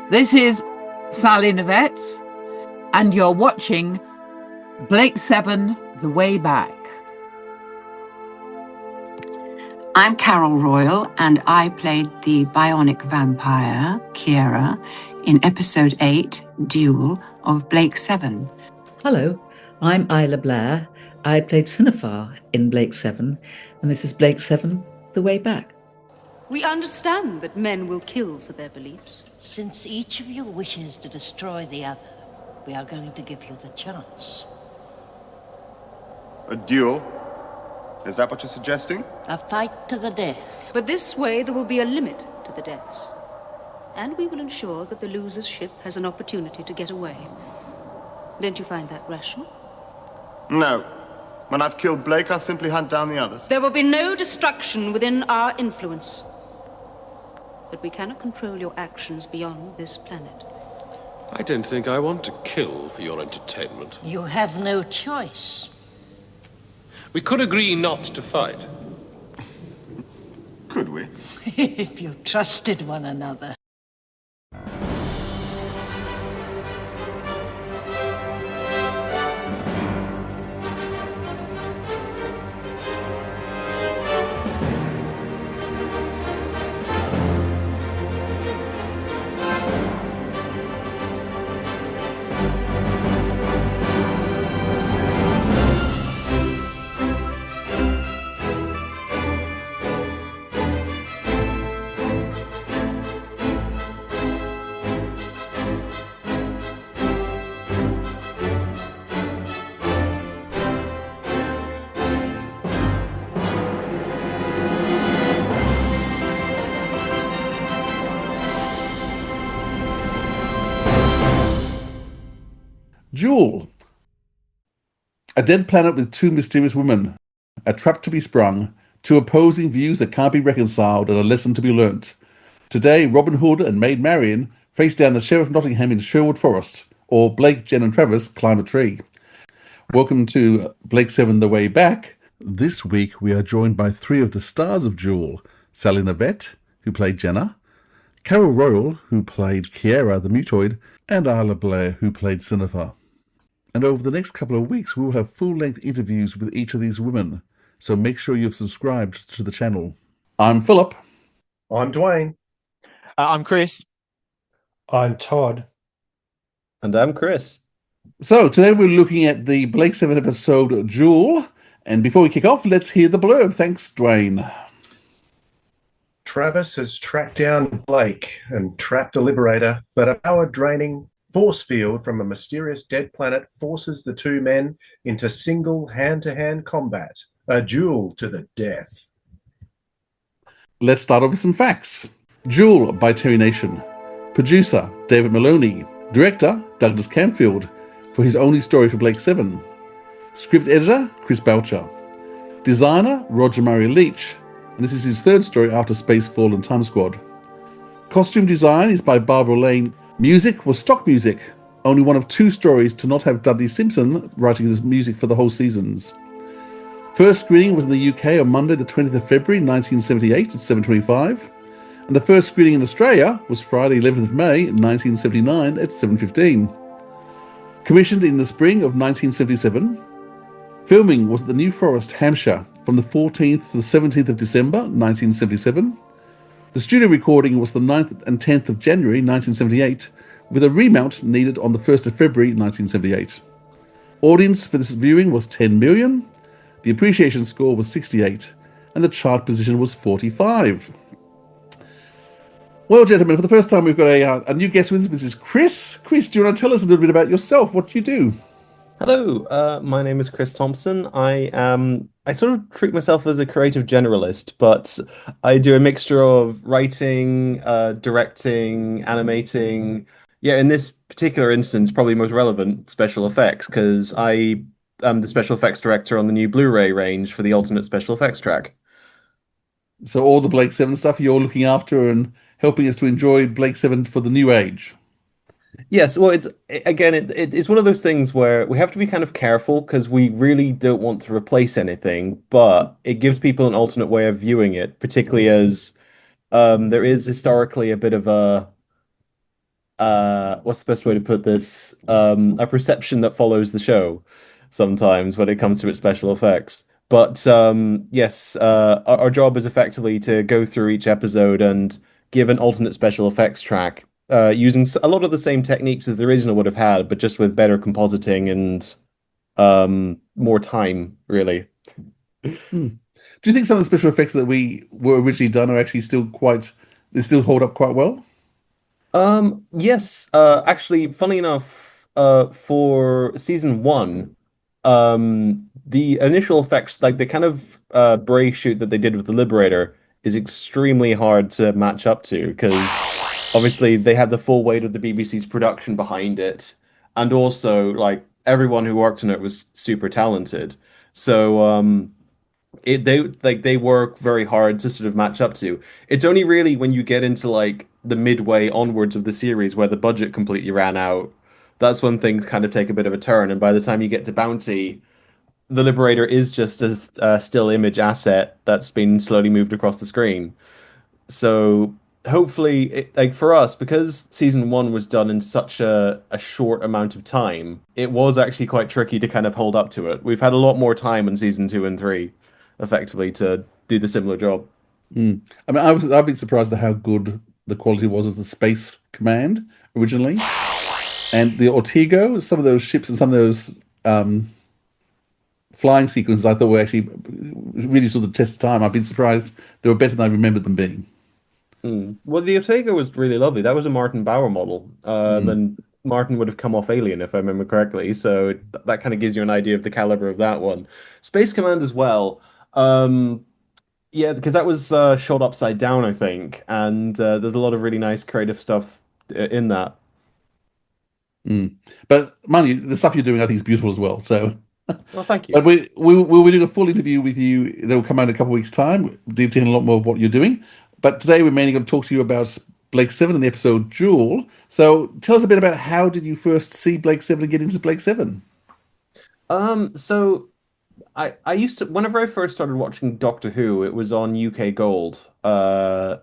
This is Sally Knyvette, and you're watching Blake 7, The Way Back. I'm Carol Royle, and I played the bionic vampire, Kiera, in episode 8, Duel, of Blake 7. Hello, I'm Isla Blair. I played Sinofar in Blake 7, and this is Blake 7, The Way Back. We understand that men will kill for their beliefs. Since each of you wishes to destroy the other, we are going to give you the chance. A duel? Is that what you're suggesting? A fight to the death. But this way there will be a limit to the deaths. And we will ensure that the loser's ship has an opportunity to get away. Don't you find that rational? No. When I've killed Blake, I'll simply hunt down the others. There will be no destruction within our influence. But we cannot control your actions beyond this planet. I don't think I want to kill for your entertainment. You have no choice. We could agree not to fight. Could we? If you trusted one another. Duel. A dead planet with two mysterious women, a trap to be sprung, two opposing views that can't be reconciled, and a lesson to be learnt. Today, Robin Hood and Maid Marion face down the Sheriff of Notingham in Sherwood Forest, or Blake, Jenna and Travis climb a tree. Welcome to Blake 7, The Way Back. This week we are joined by three of the stars of Duel: Sally Knyvette, who played Jenna, Carol Royle, who played Kiera the Mutoid, and Isla Blair, who played Sinofar. And over the next couple of weeks, we will have full-length interviews with each of these women, so make sure you've subscribed to the channel. I'm Philip. I'm Dwayne. I'm Chris. I'm Todd. And I'm Chris. So today we're looking at the Blake 7 episode Duel, and before we kick off, let's hear the blurb. Thanks, Dwayne. Travis has tracked down Blake and trapped the Liberator, but a power-draining force field from a mysterious dead planet forces the two men into single hand-to-hand combat, a duel to the death. Let's start off with some facts. Duel by Terry Nation. Producer, David Maloney. Director, Douglas Camfield, for his only story for Blake 7. Script editor, Chris Boucher. Designer, Roger Murray Leach, and this is his third story after Spacefall and Time Squad. Costume design is by Barbara Lane. Music was stock music, only one of two stories to not have Dudley Simpson writing this music for the whole seasons. First screening was in the UK on Monday the 20th of February 1978 at 7:25, and the first screening in Australia was Friday 11th of May 1979 at 7:15. Commissioned in the spring of 1977, filming was at the New Forest, Hampshire from the 14th to the 17th of December 1977. The studio recording was the 9th and 10th of January 1978, with a remount needed on the 1st of February 1978. Audience for this viewing was 10 million, the appreciation score was 68, and the chart position was 45. Well, gentlemen, for the first time we've got a new guest with us, which is Chris. Chris, do you want to tell us a little bit about yourself, what you do? Hello, my name is Chris Thopmpson. I sort of treat myself as a creative generalist, but I do a mixture of writing, directing, animating. Yeah, in this particular instance, probably most relevant, special effects, because I am the special effects director on the new Blu-ray range for the Ultimate Special Effects track. So all the Blake 7 stuff you're looking after and helping us to enjoy Blake 7 for the new age. Yes, well, it's one of those things where we have to be kind of careful because we really don't want to replace anything, but it gives people an alternate way of viewing it, particularly as there is historically a bit of a what's the best way to put this? A perception that follows the show sometimes when it comes to its special effects. But yes, our job is effectively to go through each episode and give an alternate special effects track, using a lot of the same techniques as the original would have had, but just with better compositing and more time, really. Hmm. Do you think some of the special effects that we were originally done are actually they still hold up quite well? Yes, actually, funny enough, for season one, the initial effects, like the kind of Bray shoot that they did with the Liberator, is extremely hard to match up to because obviously they had the full weight of the BBC's production behind it, and also like everyone who worked on it was super talented. So they work very hard to sort of match up to. It's only really when you get into like the midway onwards of the series where the budget completely ran out, that's when things kind of take a bit of a turn. And by the time you get to Bounty, the Liberator is just a still image asset that's been slowly moved across the screen. So hopefully, like for us, because season one was done in such a short amount of time, it was actually quite tricky to kind of hold up to it. We've had a lot more time in season two and three, effectively, to do the similar job. Mm. I mean, I've been surprised at how good the quality was of the Space Command originally, and the Ortego. Some of those ships and some of those flying sequences I thought were actually really sort of test of time. I've been surprised they were better than I remembered them being. Well, the Ortega was really lovely. That was a Martin Bauer model. And Martin would have come off Alien, if I remember correctly. So that kind of gives you an idea of the caliber of that one. Space Command as well. Yeah, because that was shot upside down, I think. And there's a lot of really nice creative stuff in that. But mind you, the stuff you're doing I think is beautiful as well. So, Well, thank you. but we'll be doing a full interview with you that will come out in a couple of weeks' time, detailing a lot more of what you're doing. But today we're mainly going to talk to you about Blake Seven in the episode Duel. So tell us a bit about how did you first see Blake Seven and get into Blake Seven? So I used to whenever I first started watching Doctor Who, it was on UK Gold,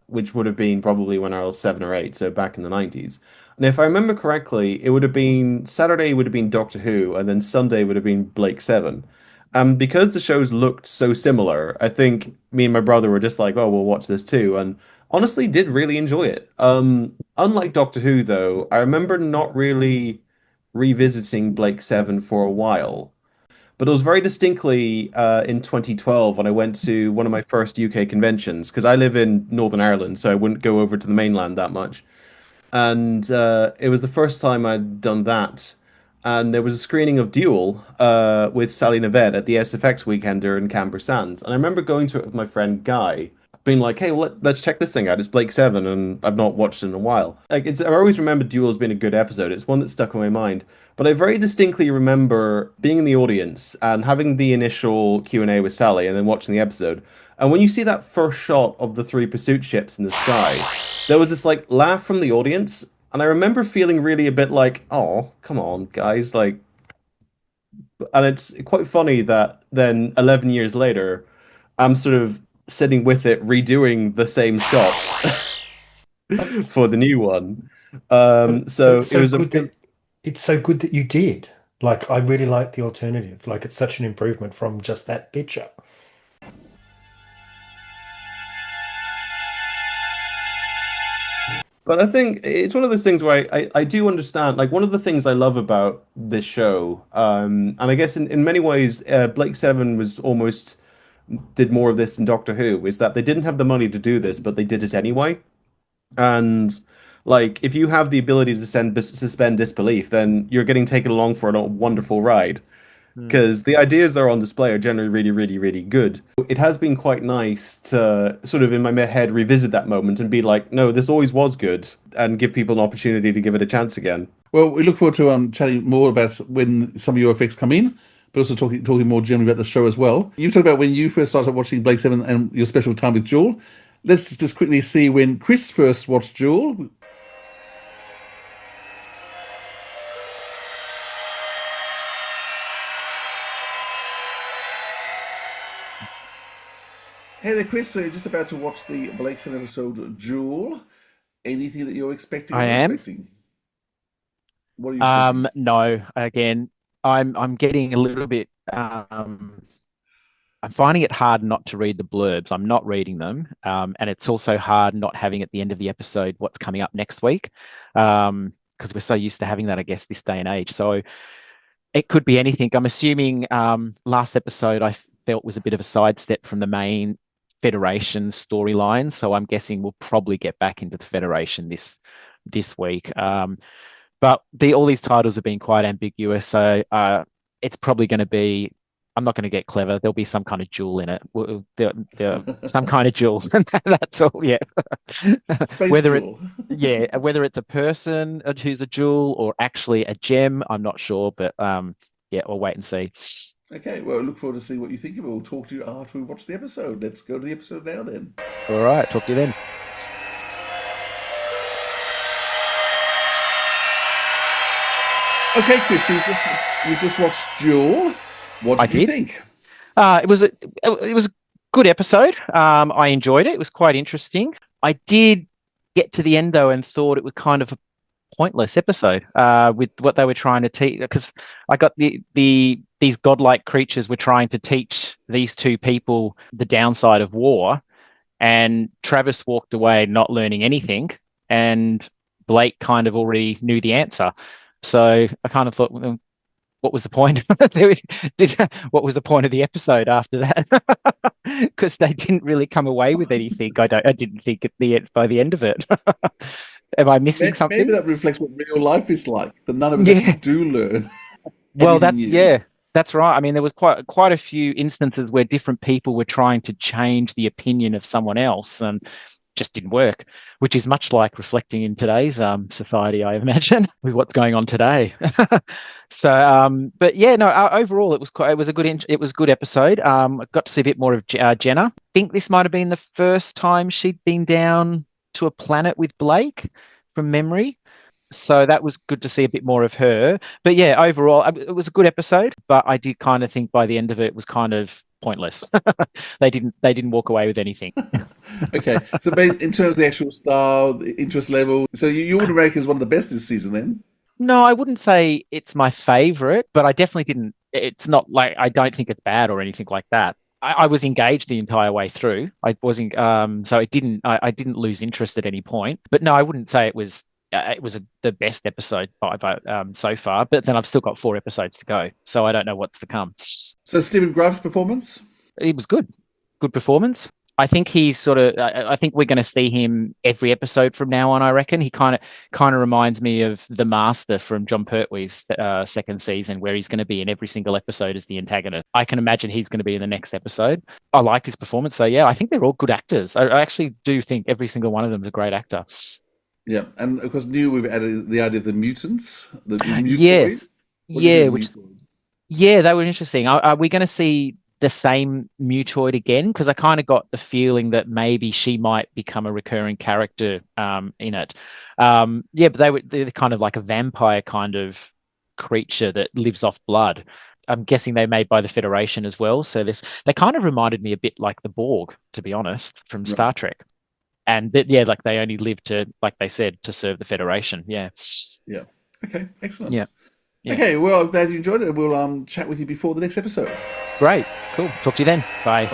which would have been probably when I was 7 or 8, so back in the 90s. And if I remember correctly, it would have been Saturday would have been Doctor Who, and then Sunday would have been Blake Seven. And because the shows looked so similar, I think me and my brother were just like, "Oh, we'll watch this too." And honestly, did really enjoy it. Unlike Doctor Who, though, I remember not really revisiting Blake Seven for a while. But it was very distinctly in 2012 when I went to one of my first UK conventions, because I live in Northern Ireland, so I wouldn't go over to the mainland that much. And it was the first time I'd done that. And there was a screening of Duel with Sally Knyvette at the SFX Weekender in Camber Sands. And I remember going to it with my friend Guy, being like, "Hey, well, let's check this thing out. It's Blake Seven, and I've not watched it in a while." Like, I always remember Duel as being a good episode. It's one that stuck in my mind. But I very distinctly remember being in the audience and having the initial Q&A with Sally, and then watching the episode. And when you see that first shot of the three pursuit ships in the sky, there was this like laugh from the audience, and I remember feeling really a bit like, "Oh, come on, guys!" Like, and it's quite funny that then 11 years later, I'm sort of sitting with it, redoing the same shots for the new one. So it's it was good that it's so good that you did. Like, I really like the alternative. Like, it's such an improvement from just that picture. But I think it's one of those things where I do understand, like, one of the things I love about this show, and I guess in many ways, Blake Seven was almost did more of this than Doctor Who, is that they didn't have the money to do this, but they did it anyway. And like, if you have the ability to suspend disbelief, then you're getting taken along for a wonderful ride. Because the ideas that are on display are generally really, really, really good. It has been quite nice to sort of in my head revisit that moment and be like, no, this always was good, and give people an opportunity to give it a chance again. Well, we look forward to chatting more about when some of your effects come in, but also talking more generally about the show as well. You've talked about when you first started watching Blake Seven and your special time with Duel. Let's just quickly see when Chris first watched Duel. Hey there, Chris. So you're just about to watch the Blake Seven episode Duel. Anything that you're expecting? I am. Expecting? What are you expecting? No, again, I'm getting a little bit I'm finding it hard not to read the blurbs. I'm not reading them. And it's also hard not having at the end of the episode what's coming up next week. Because we're so used to having that, I guess, this day and age. So it could be anything. I'm assuming last episode I felt was a bit of a sidestep from the main Federation storyline. So I'm guessing we'll probably get back into the Federation this week. But all these titles have been quite ambiguous. So it's probably going to be, I'm not going to get clever. There'll be some kind of jewel in it. Some kind of jewel. That's all. Yeah. Whether jewel. Whether it's a person who's a jewel or actually a gem, I'm not sure. But we'll wait and see. Okay. Well, I look forward to see what you think of it. We'll talk to you after we watch the episode. Let's go to the episode now, then. All right. Talk to you then. Okay, Chris. You just watched Duel. What did you think? It was a good episode. I enjoyed it. It was quite interesting. I did get to the end though and thought it was kind of a pointless episode with what they were trying to teach. Because I got these godlike creatures were trying to teach these two people the downside of war, and Travis walked away not learning anything, and Blake kind of already knew the answer. So I kind of thought, well, what was the point? What was the point of the episode after that? Because they didn't really come away with anything. I didn't think by the end of it. Am I missing something? Maybe that reflects what real life is like. That none of us actually do learn. Well, that's right. I mean, there was quite a few instances where different people were trying to change the opinion of someone else, and just didn't work, which is much like reflecting in today's society, I imagine, with what's going on today. So, but yeah, no. Overall, it was a good episode. I got to see a bit more of Jenna. I think this might have been the first time she'd been down to a planet with Blake, from memory. So that was good to see a bit more of her. But yeah, overall, it was a good episode. But I did kind of think by the end of it was kind of pointless. They didn't walk away with anything. Okay, so in terms of the actual style, the interest level, so you wouldn't rank as one of the best this season, then? No, I wouldn't say it's my favorite, but I definitely didn't. It's not like I don't think it's bad or anything like that. I was engaged the entire way through. I wasn't, so it didn't. I didn't lose interest at any point. But no, I wouldn't say it was. The best episode so far, but then I've still got 4 episodes to go, so I don't know what's to come. So Stephen Graff's performance? It was good performance. I think he's sort of. I think we're going to see him every episode from now on. I reckon he kind of reminds me of the Master from John Pertwee's second season, where he's going to be in every single episode as the antagonist. I can imagine he's going to be in the next episode. I liked his performance, so yeah, I think they're all good actors. I actually do think every single one of them is a great actor. Yeah, and of course, we've added the idea of the mutants. The Mutoid. Yes, that was interesting. Are we going to see the same Mutoid again? Because I kind of got the feeling that maybe she might become a recurring character in it. But they're kind of like a vampire kind of creature that lives off blood. I'm guessing they're made by the Federation as well. So they kind of reminded me a bit like the Borg, to be honest, from Star Trek. And like they only live to, like they said, to serve the Federation. Yeah. Yeah. Okay. Excellent. Yeah. Okay. Well, I'm glad you enjoyed it. We'll chat with you before the next episode. Great. Cool. Talk to you then. Bye.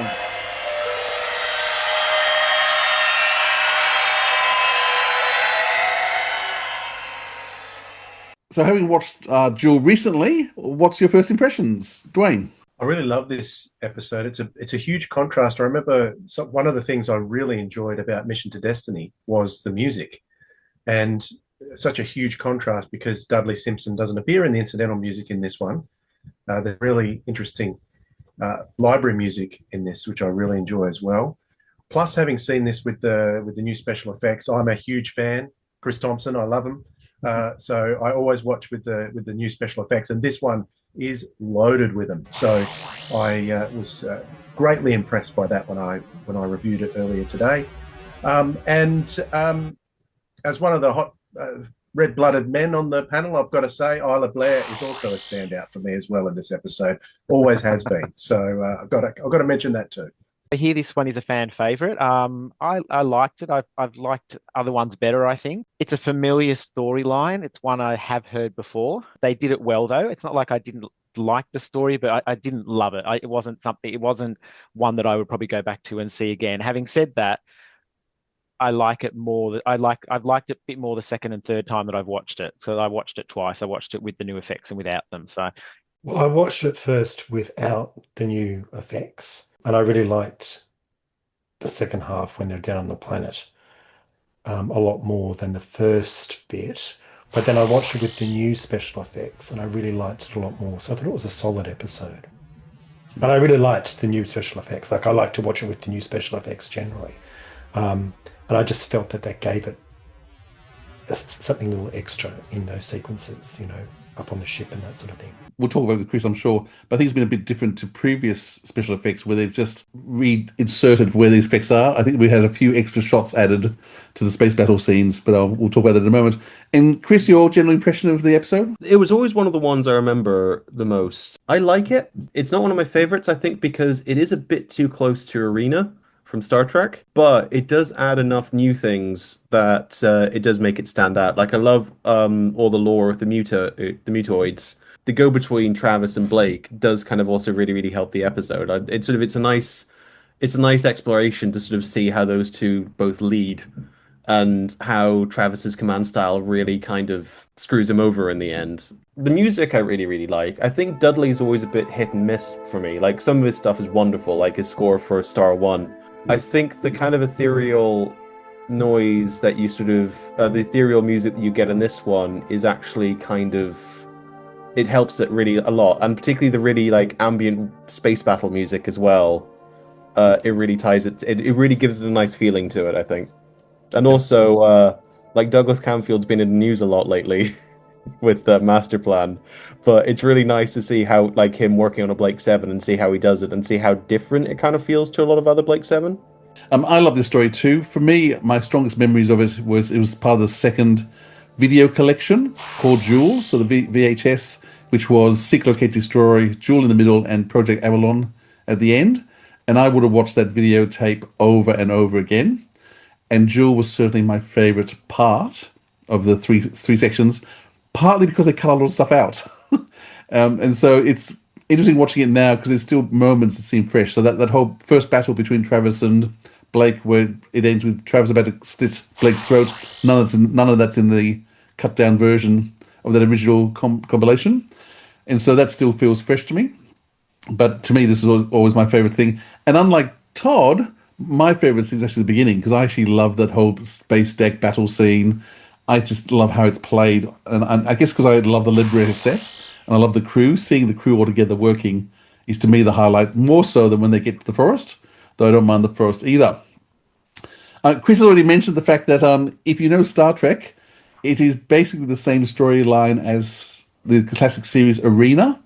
So, having watched Duel recently, what's your first impressions, Dwayne? I really love this episode. It's a huge contrast. I remember one of the things I really enjoyed about Mission to Destiny was the music, and such a huge contrast because Dudley Simpson doesn't appear in the incidental music in this one. There's really interesting library music in this, which I really enjoy as well. Plus, having seen this with the new special effects, I'm a huge fan. Chris Thopmpson, I love him. So I always watch with the new special effects, and this one is loaded with them. So I was greatly impressed by that when I reviewed it earlier today. And as one of the hot red-blooded men on the panel, I've got to say Isla Blair is also a standout for me as well in this episode. Always has been. So I've got to mention that too. I hear this one is a fan favorite. I liked it. I've liked other ones better, I think. It's a familiar storyline. It's one I have heard before. They did it well, though. It's not like I didn't like the story, but I didn't love it. It wasn't one that I would probably go back to and see again. Having said that, I like it more. I've liked it a bit more the second and third time that I've watched it. So I watched it twice. I watched it with the new effects and without them. So Well, I watched it first without the new effects, and I really liked the second half when they're down on the planet a lot more than the first bit. But then I watched it with the new special effects, and I really liked it a lot more. So I thought it was a solid episode. And I really liked the new special effects. Like, I like to watch it with the new special effects generally. And I just felt that that gave it something a little extra in those sequences, up on the ship and that sort of thing. We'll talk about it with Chris, I'm sure, but I think it's been a bit different to previous special effects where they've just reinserted where these effects are. I think we had a few extra shots added to the space battle scenes, but we'll talk about that in a moment. And Chris, your general impression of the episode? It was always one of the ones I remember the most. I like it. It's not one of my favorites, I think, because it is a bit too close to Arena from Star Trek, but it does add enough new things that it does make it stand out. Like, I love all the lore of the Mutoids. The go between Travis and Blake does kind of also really, really help the episode. It's a nice exploration to sort of see how those two both lead and how Travis's command style really kind of screws him over in the end. The music I really, really like. I think Dudley's always a bit hit and miss for me. Like, some of his stuff is wonderful, like his score for Star One. I think the kind of ethereal noise that you sort of, the ethereal music that you get in this one is actually kind of, it helps it really a lot. And particularly the really like ambient space battle music as well. It really ties it really gives it a nice feeling to it, I think. And also, like Douglas Camfield's been in the news a lot lately with the master plan, but it's really nice to see how, like, him working on a Blake 7 and see how he does it and see how different it kind of feels to a lot of other Blake 7. I love this story too. For me, my strongest memories of it was part of the second video collection called Duel, so the VHS, which was Seek, Locate, Destroy, Duel in the middle, and Project Avalon at the end. And I would have watched that videotape over and over again. And Duel was certainly my favorite part of the three sections, partly because they cut a lot of stuff out. And so it's interesting watching it now because there's still moments that seem fresh. So that whole first battle between Travis and Blake, where it ends with Travis about to slit Blake's throat, none of that's in the cut down version of that original compilation. And so that still feels fresh to me. But to me, this is always my favorite thing. And unlike Todd, my favorite scene is actually the beginning, because I actually love that whole space deck battle scene. I just love how it's played. And I guess because I love the Liberator set and I love the crew, seeing the crew all together working is to me the highlight, more so than when they get to the forest, though I don't mind the forest either. Chris has already mentioned the fact that if you know Star Trek, it is basically the same storyline as the classic series Arena,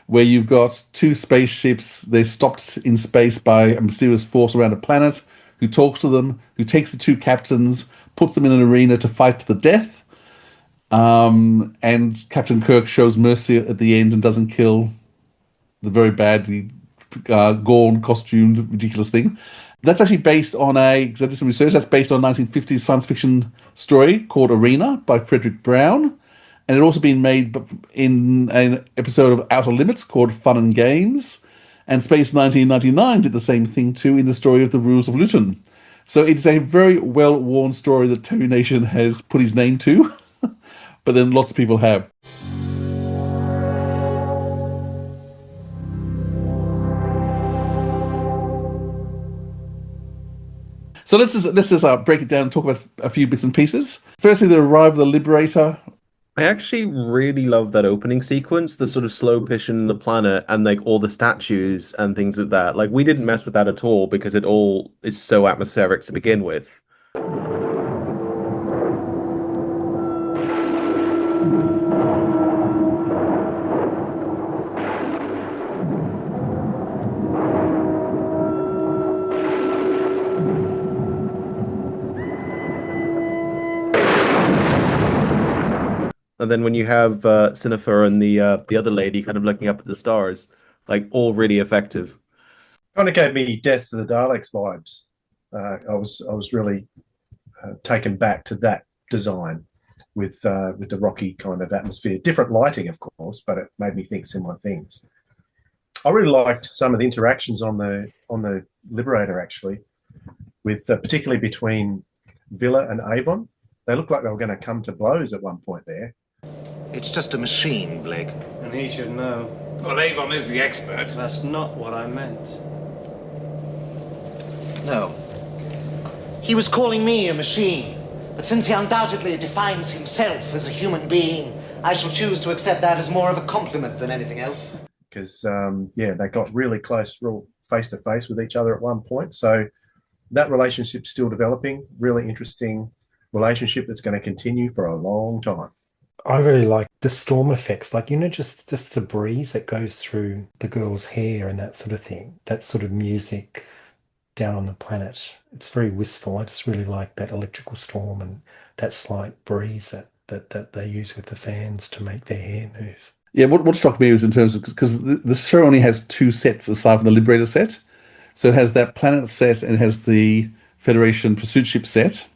where you've got two spaceships. They're stopped in space by a mysterious force around a planet who talks to them, who takes the two captains, puts them in an arena to fight to the death. And Captain Kirk shows mercy at the end and doesn't kill the very badly gaunt, costumed, ridiculous thing. That's actually based on because I did some research, that's based on a 1950s science fiction story called Arena by Frederick Brown. And it also been made in an episode of Outer Limits called Fun and Games. And Space 1999 did the same thing too in the story of The Rules of Luton. So it's a very well-worn story that Terry Nation has put his name to, but then lots of people have. So let's just break it down and talk about a few bits and pieces. Firstly, the arrival of the Liberator. I actually really love that opening sequence, the sort of slow pitching in the planet and like all the statues and things like that. Like, we didn't mess with that at all because it all is so atmospheric to begin with. And then when you have Sinofar and the other lady kind of looking up at the stars, like, all really effective. Kind of gave me Death to the Daleks vibes. I was really taken back to that design with the rocky kind of atmosphere. Different lighting, of course, but it made me think similar things. I really liked some of the interactions on the Liberator, actually, with particularly between Villa and Avon. They looked like they were going to come to blows at one point there. It's just a machine, Blake. And he should know. Well, Avon is the expert. That's not what I meant. No. He was calling me a machine. But since he undoubtedly defines himself as a human being, I shall choose to accept that as more of a compliment than anything else. Because, they got really close, real face-to-face with each other at one point. So that relationship's still developing. Really interesting relationship that's going to continue for a long time. I really like the storm effects, like, just the breeze that goes through the girl's hair and that sort of thing, that sort of music down on the planet. It's very wistful. I just really like that electrical storm and that slight breeze that they use with the fans to make their hair move. Yeah, what struck me was in terms of, because the show only has 2 sets aside from the Liberator set. So it has that planet set and it has the Federation pursuit ship set.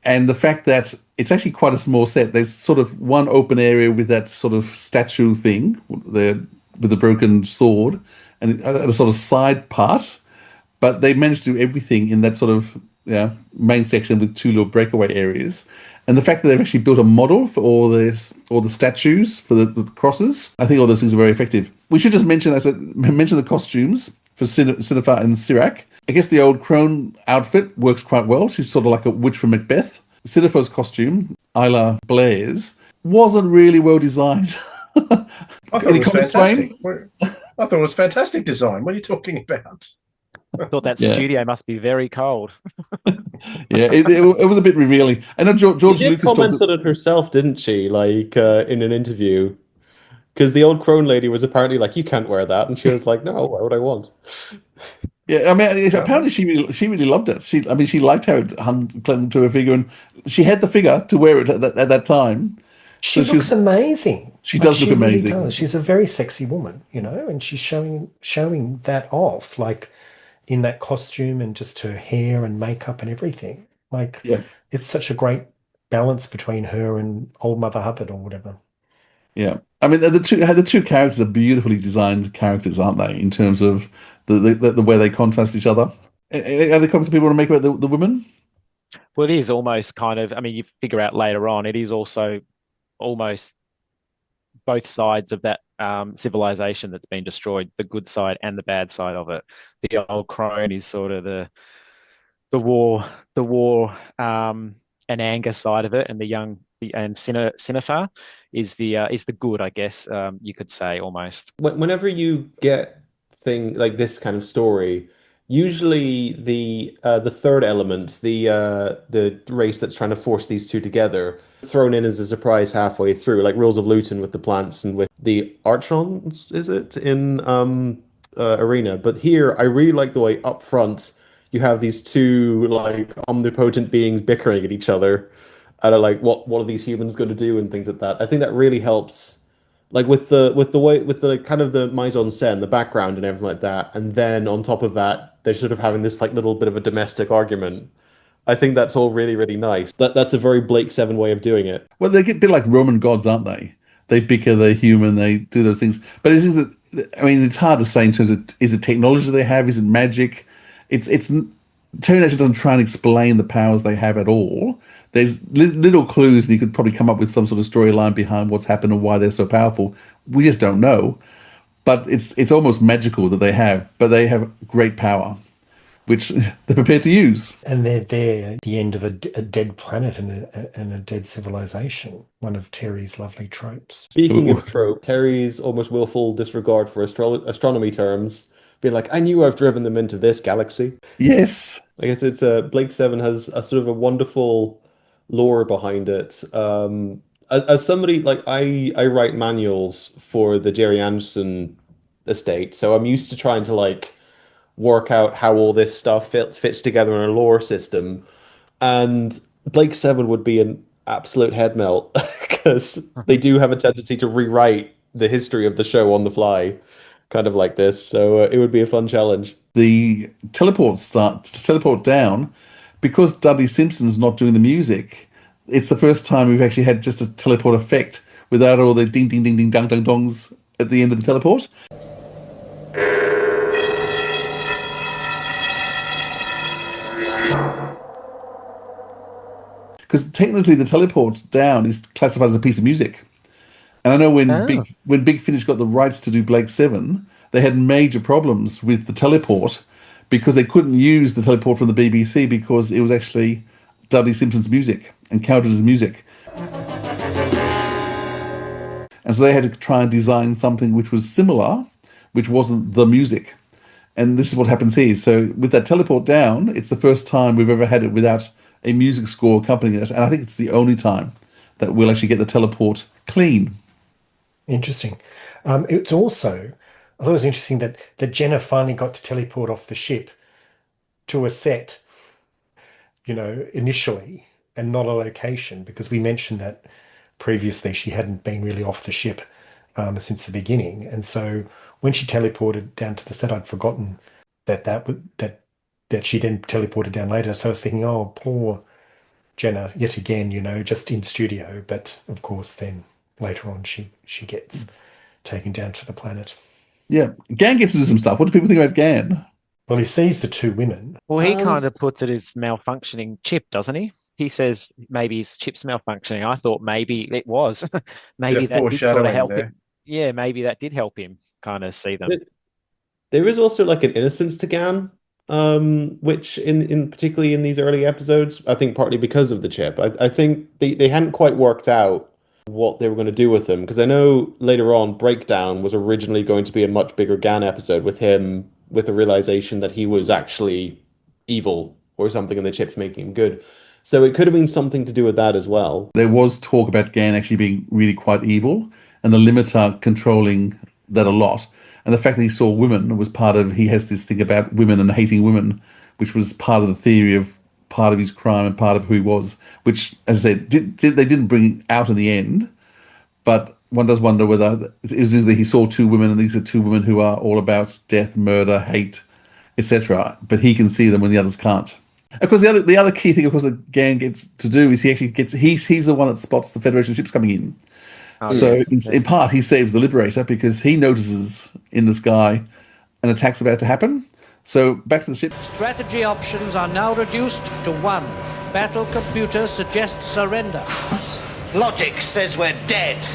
And the fact that it's actually quite a small set. There's sort of one open area with that sort of statue thing there with the broken sword and a sort of side part. But they managed to do everything in that sort of main section with 2 little breakaway areas. And the fact that they've actually built a model for all the statues for the crosses, I think all those things are very effective. We should just mention the costumes for Sinofar and Sirac. I guess the old crone outfit works quite well. She's sort of like a witch from Macbeth. Sinofar's costume, Isla Blair's, wasn't really well designed. I thought it was fantastic. I thought it was fantastic design. What are you talking about? I thought that studio must be very cold. It was a bit revealing. I know George Lucas commented on it herself, didn't she? Like in an interview, because the old crone lady was apparently like, "You can't wear that," and she was like, "No, why would I want?" Yeah, I mean, apparently she really loved it. She liked how it hung to her figure, and she had the figure to wear it at that time. She looks amazing. She does look amazing. Really does. She's a very sexy woman, and she's showing that off, like in that costume and just her hair and makeup and everything. Like, it's such a great balance between her and old Mother Hubbard or whatever. Yeah, I mean, the two characters are beautifully designed characters, aren't they? In terms of the way they contrast each other. Are there comments people want to make about the women? Well, it is almost kind of, I mean, you figure out later on, it is also almost both sides of that civilization that's been destroyed, the good side and the bad side of it. The old crone is sort of the war and anger side of it, and Sinofar is the good, I guess you could say, almost. Whenever you get thing like this kind of story, usually the third element, the race that's trying to force these two together, thrown in as a surprise halfway through, like Rules of Luton with the plants and with the Archons, is it, in Arena. But here, I really like the way up front you have these two like omnipotent beings bickering at each other, and are like, what are these humans going to do and things like that. I think that really helps, like with the kind of the mise en scène, the background and everything like that, and then on top of that, they're sort of having this like little bit of a domestic argument. I think that's all really, really nice. That's a very Blake 7 way of doing it. Well, they get a bit like Roman gods, aren't they? They bicker, they're human, they do those things. But it seems that, I mean, it's hard to say in terms of, is it technology they have? Is it magic? Terry Nation doesn't try and explain the powers they have at all. There's little clues, and you could probably come up with some sort of storyline behind what's happened and why they're so powerful. We just don't know. But it's almost magical that they have. But they have great power, which they're prepared to use. And they're there at the end of a dead planet and a dead civilization. One of Terry's lovely tropes. Speaking of trope, Terry's almost willful disregard for astronomy terms, being like, I knew I've driven them into this galaxy. Yes. I guess it's Blake 7 has a sort of a wonderful lore behind it. As somebody, like, I write manuals for the Jerry Anderson estate, so I'm used to trying to like work out how all this stuff fits together in a lore system, and Blake 7 would be an absolute head melt because they do have a tendency to rewrite the history of the show on the fly. kind of like this, so it would be a fun challenge. The teleports to teleport down, because Dudley Simpson's not doing the music. It's the first time we've actually had just a teleport effect without all the ding ding ding ding dong dong dongs at the end of the teleport. Because technically the teleport down is classified as a piece of music. And I know when Big Finish got the rights to do Blake 7, they had major problems with the teleport because they couldn't use the teleport from the BBC because it was actually Dudley Simpson's music and counted as music. And so they had to try and design something which was similar, which wasn't the music. And this is what happens here. So with that teleport down, it's the first time we've ever had it without a music score accompanying it. And I think it's the only time that we'll actually get the teleport clean. Interesting. It's also, I thought it was interesting that Jenna finally got to teleport off the ship to a set, initially, and not a location, because we mentioned that previously she hadn't been really off the ship since the beginning. And so when she teleported down to the set, I'd forgotten that she then teleported down later. So I was thinking, oh, poor Jenna, yet again, just in studio. But of course, then later on, she gets taken down to the planet. Yeah, Gan gets to do some stuff. What do people think about Gan? Well, he sees the two women. Well, he kind of puts it as malfunctioning chip, doesn't he? He says maybe his chip's malfunctioning. I thought maybe it was. Maybe that did sort of help him. Yeah, maybe that did help him kind of see them. There is also like an innocence to Gan, which in particularly in these early episodes, I think partly because of the chip. I think they hadn't quite worked out what they were going to do with him, because I know later on Breakdown was originally going to be a much bigger Gan episode with him with the realization that he was actually evil or something and the chip's making him good. So it could have been something to do with that as well. There was talk about Gan actually being really quite evil and the limiter controlling that a lot. And the fact that he saw women was part of, he has this thing about women and hating women, which was part of the theory of part of his crime and part of who he was, which, as I said, they didn't bring out in the end. But one does wonder whether it was either he saw two women and these are two women who are all about death, murder, hate, etc. But he can see them when the others can't. Of course, the other key thing, of course, that Gan gets to do is he's the one that spots the Federation ships coming in. Oh, so yes. In part, he saves the Liberator because he notices in the sky an attack's about to happen. So back to the ship. Strategy options are now reduced to 1. Battle computer suggests surrender. Logic says we're dead.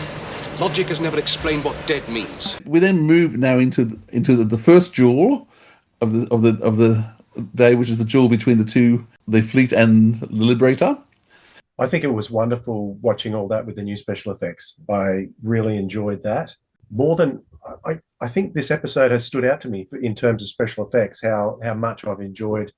Logic has never explained what dead means. We then move now into the first duel of the day, which is the duel between the fleet and the Liberator. I think it was wonderful watching all that with the new special effects. I really enjoyed that. More than I think this episode has stood out to me in terms of special effects, how much I've enjoyed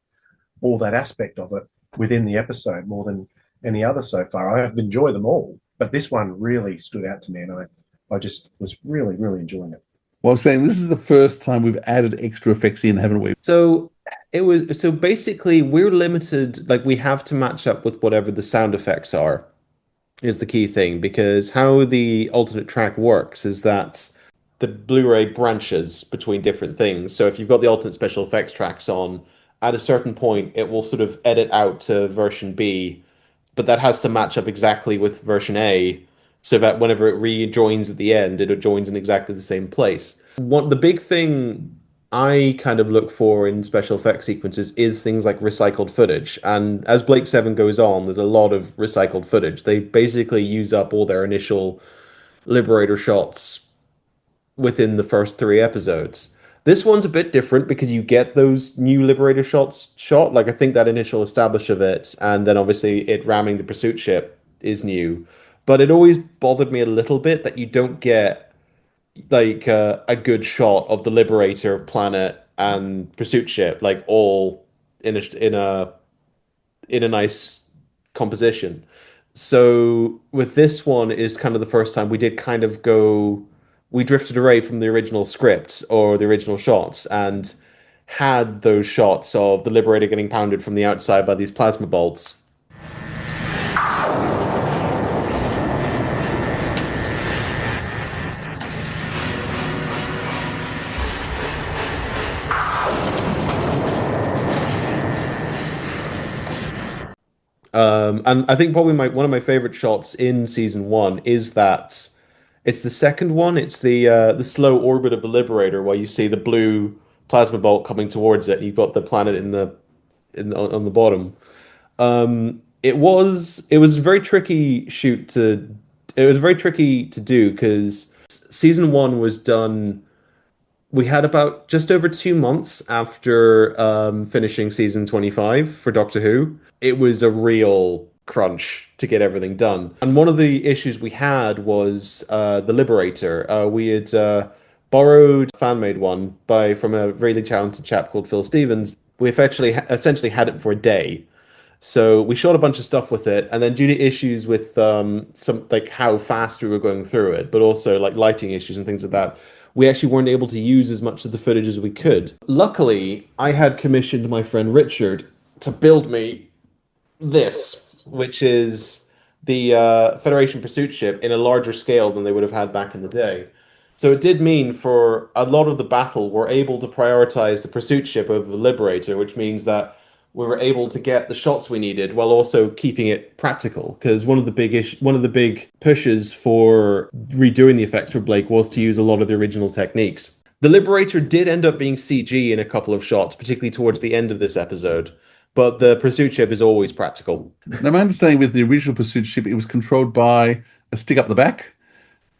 all that aspect of it within the episode more than any other so far. I have enjoyed them all, but this one really stood out to me, and I just was really, really enjoying it. Well, I'm saying this is the first time we've added extra effects in, haven't we? So basically we're limited, like we have to match up with whatever the sound effects are, is the key thing, because how the alternate track works is that the Blu-ray branches between different things. So if you've got the alternate special effects tracks on, at a certain point it will sort of edit out to version B, but that has to match up exactly with version A, so that whenever it rejoins at the end, it joins in exactly the same place. The big thing I kind of look for in special effects sequences is things like recycled footage. And as Blake 7 goes on, there's a lot of recycled footage. They basically use up all their initial Liberator shots within the first 3 episodes. This one's a bit different because you get those new Liberator shots shot. Like, I think that initial establish of it, and then obviously it ramming the pursuit ship is new. But it always bothered me a little bit that you don't get like a good shot of the Liberator planet and pursuit ship, like all in a nice composition. So with this one is kind of the first time we did kind of we drifted away from the original script or the original shots and had those shots of the Liberator getting pounded from the outside by these plasma bolts. And I think probably one of my favorite shots in season one is that it's the second one. It's the slow orbit of the Liberator, where you see the blue plasma bolt coming towards it, and you've got the planet on the bottom. It was a very tricky shoot to it was very tricky to do because season one was done. We had about just over 2 months after finishing season 25 for Doctor Who. It was a real crunch to get everything done. And one of the issues we had was the Liberator. We had borrowed a fan-made one from a really talented chap called Phil Stevens. We essentially had it for a day. So we shot a bunch of stuff with it, and then due to issues with some like how fast we were going through it, but also like lighting issues and things like that, we actually weren't able to use as much of the footage as we could. Luckily, I had commissioned my friend Richard to build me this, which is the Federation pursuit ship in a larger scale than they would have had back in the day. So it did mean for a lot of the battle, we're able to prioritize the pursuit ship over the Liberator, which means that we were able to get the shots we needed while also keeping it practical. Because one of the big pushes for redoing the effects for Blake was to use a lot of the original techniques. The Liberator did end up being CG in a couple of shots, particularly towards the end of this episode. But the pursuit ship is always practical. Now, my understanding with the original pursuit ship, it was controlled by a stick up the back.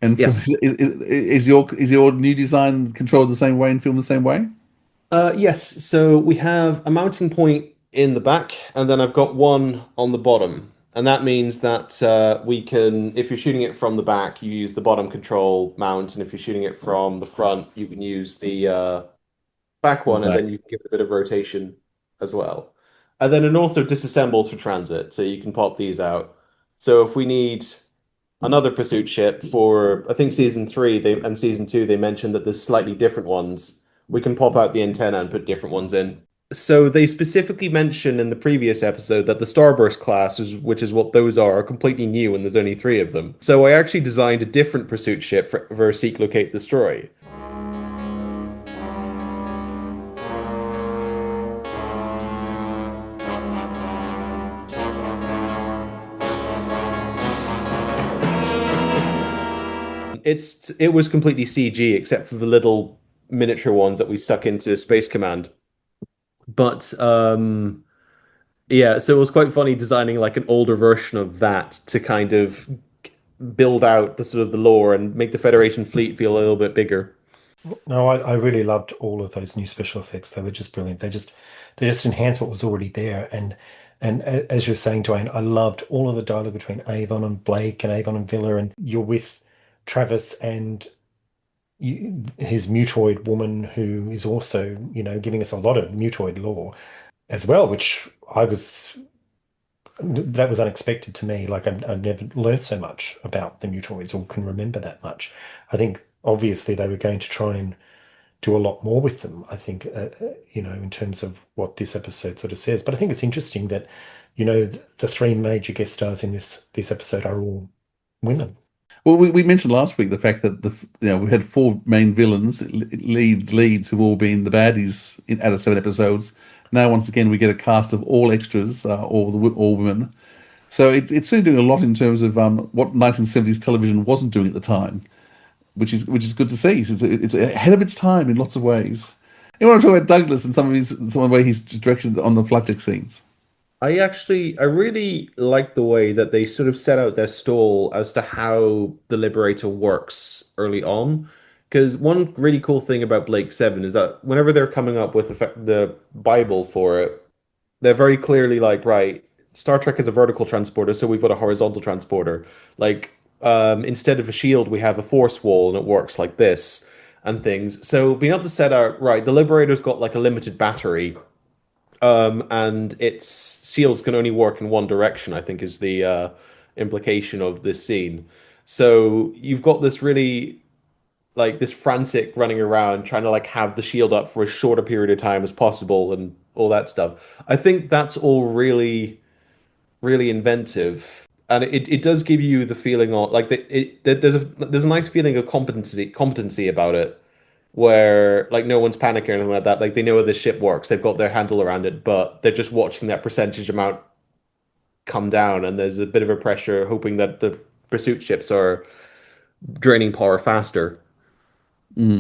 And yes. Is your new design controlled the same way and filmed the same way? Yes. So we have a mounting point in the back, and then I've got one on the bottom. And that means that we can, if you're shooting it from the back, you use the bottom control mount. And if you're shooting it from the front, you can use the back one, and then you can give it a bit of rotation as well. And then it also disassembles for transit, so you can pop these out. So if we need another pursuit ship for, I think season 3 and season 2, they mentioned that there's slightly different ones. We can pop out the antenna and put different ones in. So they specifically mentioned in the previous episode that the Starburst class, which is what those are completely new, and there's only 3 of them. So I actually designed a different pursuit ship for Seek, Locate, Destroy. It was completely CG except for the little miniature ones that we stuck into Space Command. But yeah, so it was quite funny designing like an older version of that to kind of build out the sort of the lore and make the Federation fleet feel a little bit bigger. No, I really loved all of those new special effects. They were just brilliant. They just enhanced what was already there. And as you're saying, Dwayne, I loved all of the dialogue between Avon and Blake and Avon and Villa, and you're with Travis and his mutoid woman, who is also, giving us a lot of mutoid lore as well, which that was unexpected to me. Like I've never learned so much about the mutoids or can remember that much. I think obviously they were going to try and do a lot more with them, I think, in terms of what this episode sort of says. But I think it's interesting that, the 3 major guest stars in this episode are all women. Well, we mentioned last week the fact that we had 4 main villains, leads who've all been the baddies out of 7 episodes. Now, once again, we get a cast of all extras, all women. So it's certainly doing a lot in terms of what 1970s television wasn't doing at the time, which is good to see. It's ahead of its time in lots of ways. You want to talk about Douglas and some of the way he's directed on the flight deck scenes? I really like the way that they sort of set out their stall as to how the Liberator works early on. Because one really cool thing about Blake 7 is that whenever they're coming up with the Bible for it, they're very clearly like, right, Star Trek is a vertical transporter, so we've got a horizontal transporter. Like, instead of a shield, we have a force wall, and it works like this and things. So being able to set out, right, the Liberator's got like a limited battery, and its shields can only work in one direction, I think is the implication of this scene. So you've got this really like this frantic running around trying to like have the shield up for as short a period of time as possible and all that stuff. I think that's all really, really inventive. And it does give you the feeling of like there's a nice feeling of competency about it, where like no one's panicking or anything like that. Like they know how this ship works, they've got their handle around it, but they're just watching that percentage amount come down, and there's a bit of a pressure, hoping that the pursuit ships are draining power faster.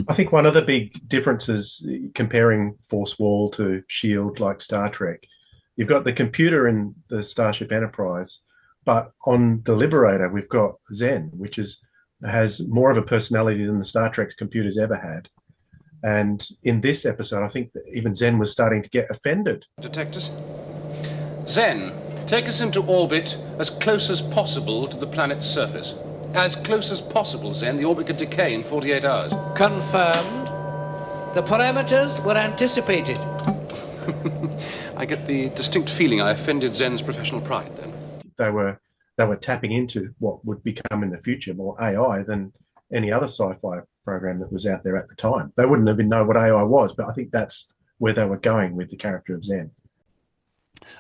I think one of the big differences comparing Force Wall to Shield, like Star Trek, you've got the computer in the Starship Enterprise, but on the Liberator we've got Zen, which has more of a personality than the Star Trek's computers ever had. And in this episode, I think that even Zen was starting to get offended. Detectors? Zen, take us into orbit as close as possible to the planet's surface. As close as possible, Zen. The orbit could decay in 48 hours. Confirmed. The parameters were anticipated. I get the distinct feeling I offended Zen's professional pride then. They were tapping into what would become in the future more AI than any other sci-fi program that was out there at the time. They wouldn't even know what AI was, but I think that's where they were going with the character of Zen.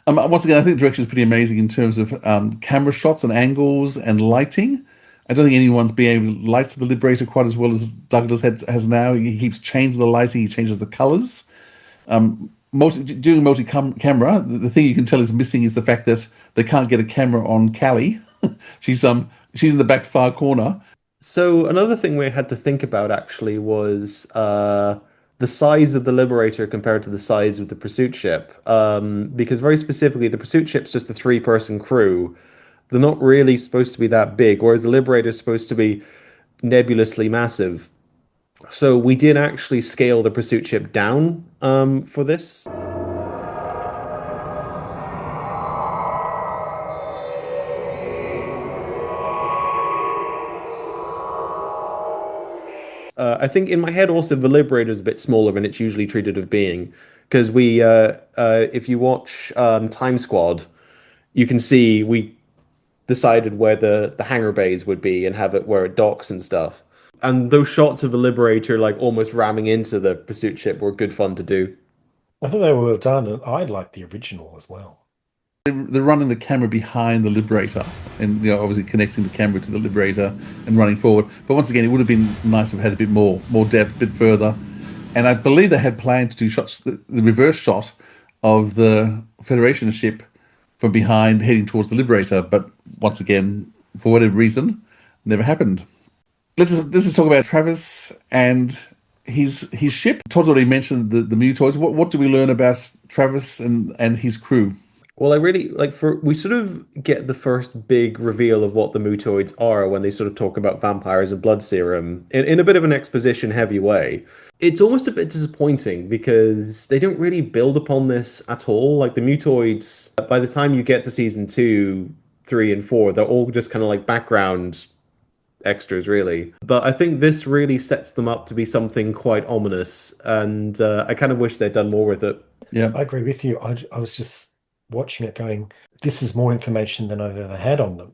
Once again, I think the direction is pretty amazing in terms of camera shots and angles and lighting. I don't think anyone's been able to light the Liberator quite as well as Douglas has now. He keeps changing the lighting, he changes the colors. Doing multi-camera, the thing you can tell is missing is the fact that they can't get a camera on Callie. She's in the back far corner. So another thing we had to think about actually was the size of the Liberator compared to the size of the pursuit ship. Because very specifically, the pursuit ship's just a 3-person crew. They're not really supposed to be that big, whereas the Liberator is supposed to be nebulously massive. So we did actually scale the pursuit ship down for this. I think in my head also the Liberator is a bit smaller than it's usually treated of being, because if you watch Time Squad, you can see we decided where the hangar bays would be and have it where it docks and stuff. And those shots of the Liberator like almost ramming into the pursuit ship were good fun to do. I thought they were well done, and I liked the original as well. They're running the camera behind the Liberator, and obviously connecting the camera to the Liberator and running forward. But once again, it would have been nice to have had a bit more depth, a bit further. And I believe they had planned to do shots, the reverse shot of the Federation ship from behind heading towards the Liberator, but once again, for whatever reason, never happened. Let's just talk about Travis and his ship. Todd's already mentioned the Mutoids. What do we learn about Travis and his crew? Well, I really we sort of get the first big reveal of what the Mutoids are when they sort of talk about vampires and blood serum in a bit of an exposition heavy way. It's almost a bit disappointing because they don't really build upon this at all. Like the Mutoids, by the time you get to season 2, 3, and 4, they're all just kind of like background extras, really. But I think this really sets them up to be something quite ominous, and I kind of wish they'd done more with it. Yeah, I agree with you. I was just watching it going, this is more information than I've ever had on them,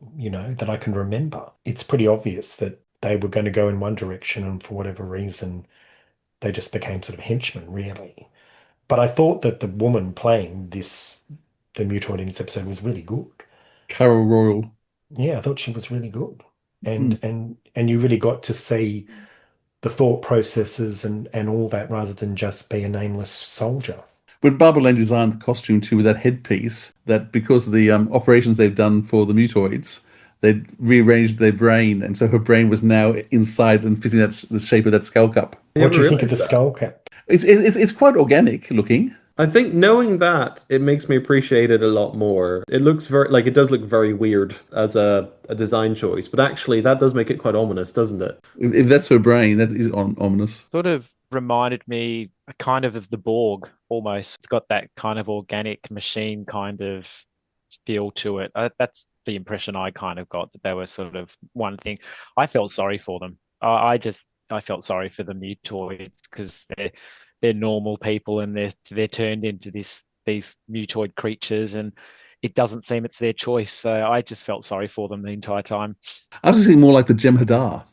that I can remember. It's pretty obvious that they were going to go in one direction, and for whatever reason, they just became sort of henchmen, really. But I thought that the woman playing the Mutoid in this episode was really good. Carol Royle. Yeah, I thought she was really good. And you really got to see the thought processes and all that rather than just be a nameless soldier. When Barbara Lane designed the costume too with that headpiece, that because of the operations they've done for the Mutoids, they'd rearranged their brain, and so her brain was now inside and fitting the shape of that skull cap. What do you think of the skull cap? It's quite organic looking. I think knowing that, it makes me appreciate it a lot more. It looks it does look very weird as a design choice, but actually that does make it quite ominous, doesn't it? If that's her brain, that is ominous. Sort of reminded me kind of the Borg, almost. It's got that kind of organic machine kind of feel to it. That's the impression I kind of got, that they were sort of one thing. I felt sorry for them. I felt sorry for the Mutoids because they're normal people and they're turned into these Mutoid creatures, and it doesn't seem it's their choice. So I just felt sorry for them the entire time. I was thinking more like the Jem'Hadar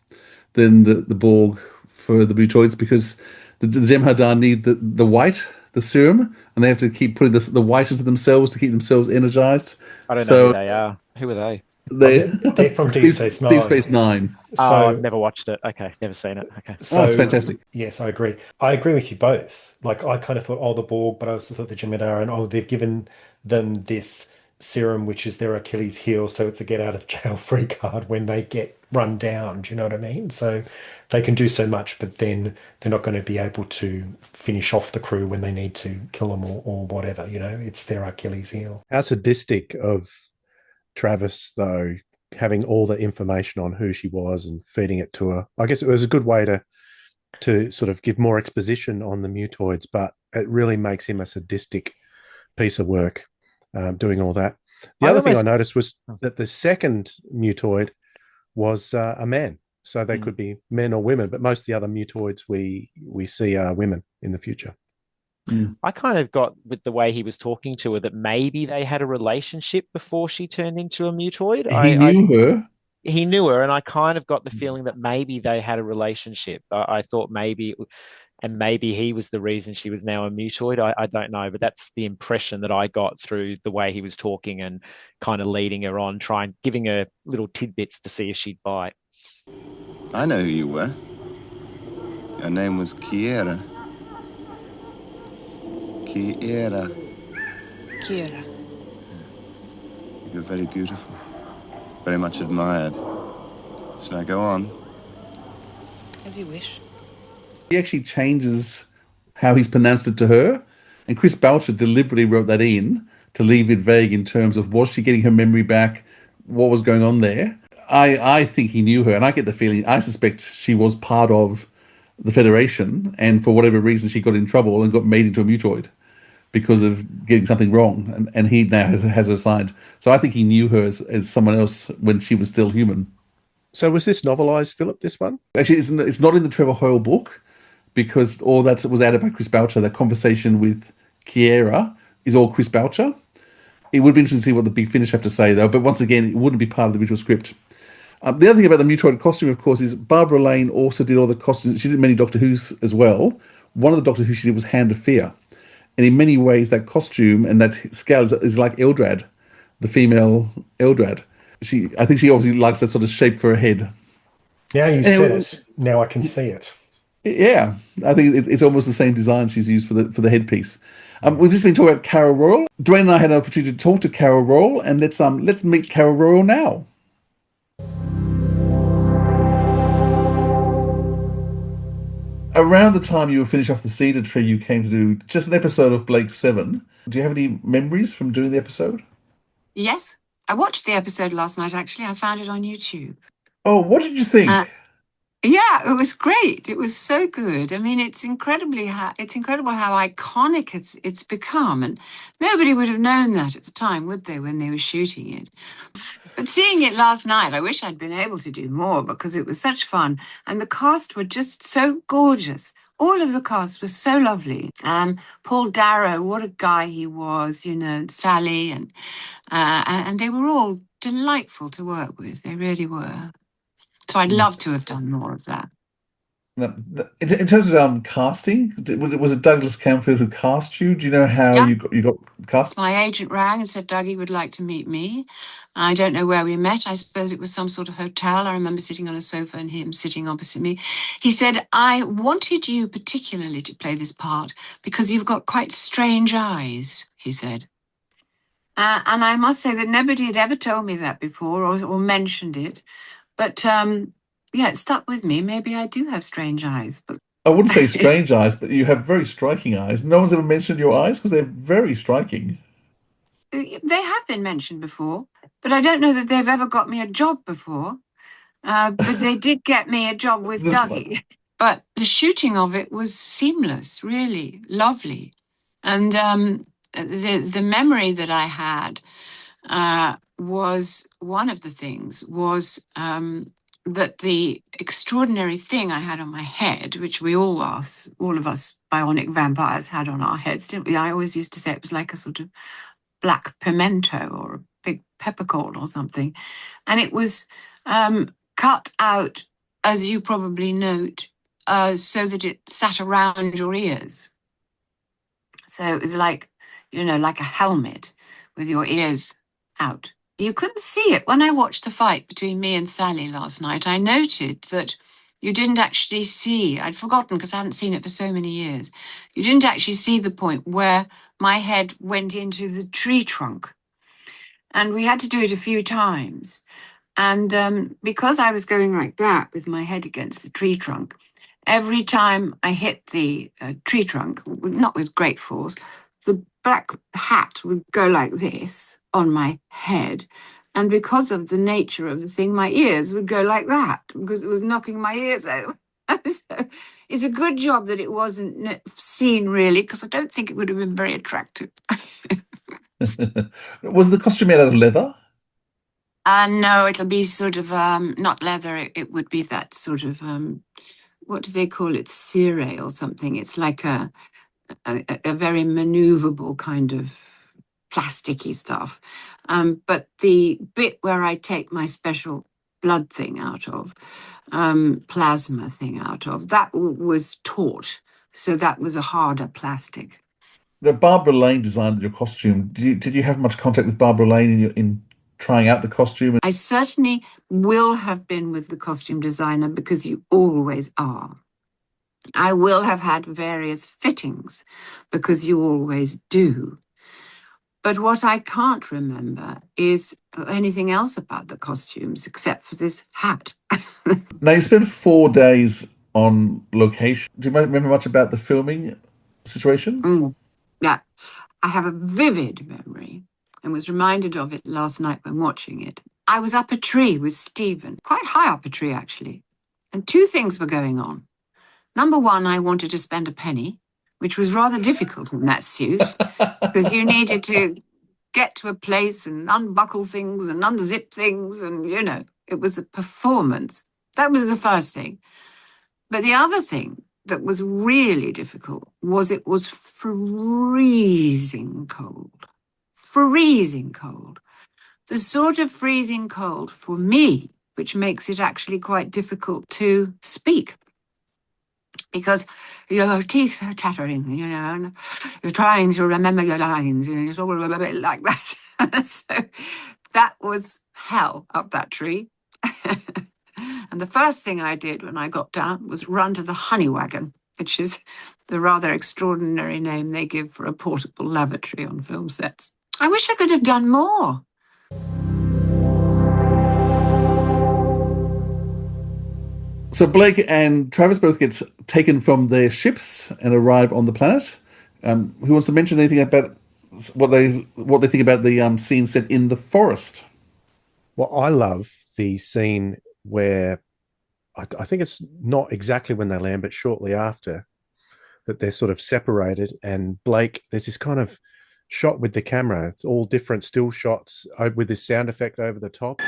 than the Borg for the Mutoids, because the Jem'Hadar need the white, the serum, and they have to keep putting the white into themselves to keep themselves energized. I don't know who they are. Who are they? They're from Deep Space Nine. Deep Space Nine. So, I've never watched it. Okay, never seen it. Okay. So, it's fantastic. Yes, I agree. I agree with you both. Like, I kind of thought, the Borg, but I also thought the Jem'Hadar, and they've given them this serum, which is their Achilles heel, so it's a get out of jail free card when they get run down. Do you know what I mean? So they can do so much, but then they're not going to be able to finish off the crew when they need to kill them or whatever. It's their Achilles heel. How sadistic of Travis, though, having all the information on who she was and feeding it to her. I guess it was a good way to sort of give more exposition on the mutoids, but it really makes him a sadistic piece of work, doing all that. The other thing I noticed was that the second mutoid was a man. So they could be men or women, but most of the other mutoids we see are women in the future. I kind of got with the way he was talking to her that maybe they had a relationship before she turned into a mutoid. He knew her. He knew her, and I kind of got the feeling that maybe they had a relationship. I thought maybe he was the reason she was now a mutoid. I don't know, but that's the impression that I got through the way he was talking and kind of leading her on, giving her little tidbits to see if she'd bite. I know who you were. Your name was Kiera. Kiera. You're very beautiful. Very much admired. Shall I go on? As you wish. He actually changes how he's pronounced it to her. And Chris Boucher deliberately wrote that in to leave it vague in terms of, was she getting her memory back? What was going on there? I think he knew her, and I get the feeling, I suspect she was part of the Federation, and for whatever reason she got in trouble and got made into a mutoid because of getting something wrong, and he now has her side. So I think he knew her as someone else when she was still human. So was this novelised, Philip, this one? Actually, it's not in the Trevor Hoyle book, because all that was added by Chris Boucher. That conversation with Kiera is all Chris Boucher. It would be interesting to see what the Big Finish have to say, though, but once again, it wouldn't be part of the original script. The other thing about the mutoid costume, of course, is Barbara Lane also did all the costumes. She did many Doctor Who's as well. One of the Doctor Who she did was Hand of Fear. And in many ways, that costume and that scale is like Eldrad, the female Eldrad. I think she obviously likes that sort of shape for her head. Now you said it. Now I can see it. Yeah, I think it's almost the same design she's used for the headpiece. We've just been talking about Carol Royle. Dwayne and I had an opportunity to talk to Carol Royle, and let's meet Carol Royle now. Around the time you were finished off the Cedar Tree, you came to do just an episode of Blake 7. Do you have any memories from doing the episode? Yes, I watched the episode last night, actually. I found it on YouTube. Oh, what did you think? Yeah, it was great. It was so good. I mean, it's incredible how iconic it's become, and nobody would have known that at the time, would they, when they were shooting it? But seeing it last night, I wish I'd been able to do more because it was such fun, and the cast were just so gorgeous. All of the cast was so lovely. Paul Darrow, what a guy he was, Sally, and they were all delightful to work with. They really were. So I'd love to have done more of that. Now, in terms of casting, was it Douglas Camfield who cast you? Do you know how you got cast? My agent rang and said Dougie would like to meet me. I don't know where we met. I suppose it was some sort of hotel. I remember sitting on a sofa and him sitting opposite me. He said, I wanted you particularly to play this part because you've got quite strange eyes, he said. And I must say that nobody had ever told me that before or mentioned it. But it stuck with me. Maybe I do have strange eyes. But I wouldn't say strange eyes, but you have very striking eyes. No one's ever mentioned your eyes because they're very striking. They have been mentioned before, but I don't know that they've ever got me a job before. But they did get me a job with Dougie. But the shooting of it was seamless, really lovely. And the memory that I had was one of the things was that the extraordinary thing I had on my head, which all of us bionic vampires had on our heads, didn't we? I always used to say it was like a sort of black pimento or a big peppercorn or something. And it was cut out, as you probably note, so that it sat around your ears. So it was like a helmet with your ears out. You couldn't see it. When I watched the fight between me and Sally last night, I noted that you didn't actually see, I'd forgotten because I hadn't seen it for so many years, you didn't actually see the point where my head went into the tree trunk. And we had to do it a few times. And because I was going like that with my head against the tree trunk, every time I hit the tree trunk, not with great force, the black hat would go like this on my head. And because of the nature of the thing, my ears would go like that because it was knocking my ears over. So it's a good job that it wasn't seen really, because I don't think it would have been very attractive. Was the costume made out of leather? No, it'll be sort of not leather. It would be that sort of what do they call it? Ciré or something. It's like a very maneuverable kind of plasticky stuff. But the bit where I take my special blood thing out of, plasma thing out of, that was taut. So that was a harder plastic. Barbara Lane designed your costume. Did you have much contact with Barbara Lane in trying out the costume? I certainly will have been with the costume designer, because you always are. I will have had various fittings, because you always do. But what I can't remember is anything else about the costumes except for this hat. Now, you spent 4 days on location. Do you remember much about the filming situation? Yeah, I have a vivid memory and was reminded of it last night when watching it. I was up a tree with Stephen, quite high up a tree actually, and 2 things were going on. Number one, I wanted to spend a penny, which was rather difficult in that suit, because you needed to get to a place and unbuckle things and unzip things, and, you know, it was a performance. That was the first thing. But the other thing that was really difficult was it was freezing cold. Freezing cold. The sort of freezing cold for me, which makes it actually quite difficult to speak. Because your teeth are chattering, you know, and you're trying to remember your lines, and it's all a bit like that. So that was hell up that tree. And the first thing I did when I got down was run to the honey wagon, which is the rather extraordinary name they give for a portable lavatory on film sets. I wish I could have done more. So Blake and Travis both get taken from their ships and arrive on the planet. Who wants to mention anything about what they think about the scene set in the forest? Well, I love the scene where I think it's not exactly when they land, but shortly after, that they're sort of separated. And Blake, there's this kind of shot with the camera. It's all different still shots with this sound effect over the top.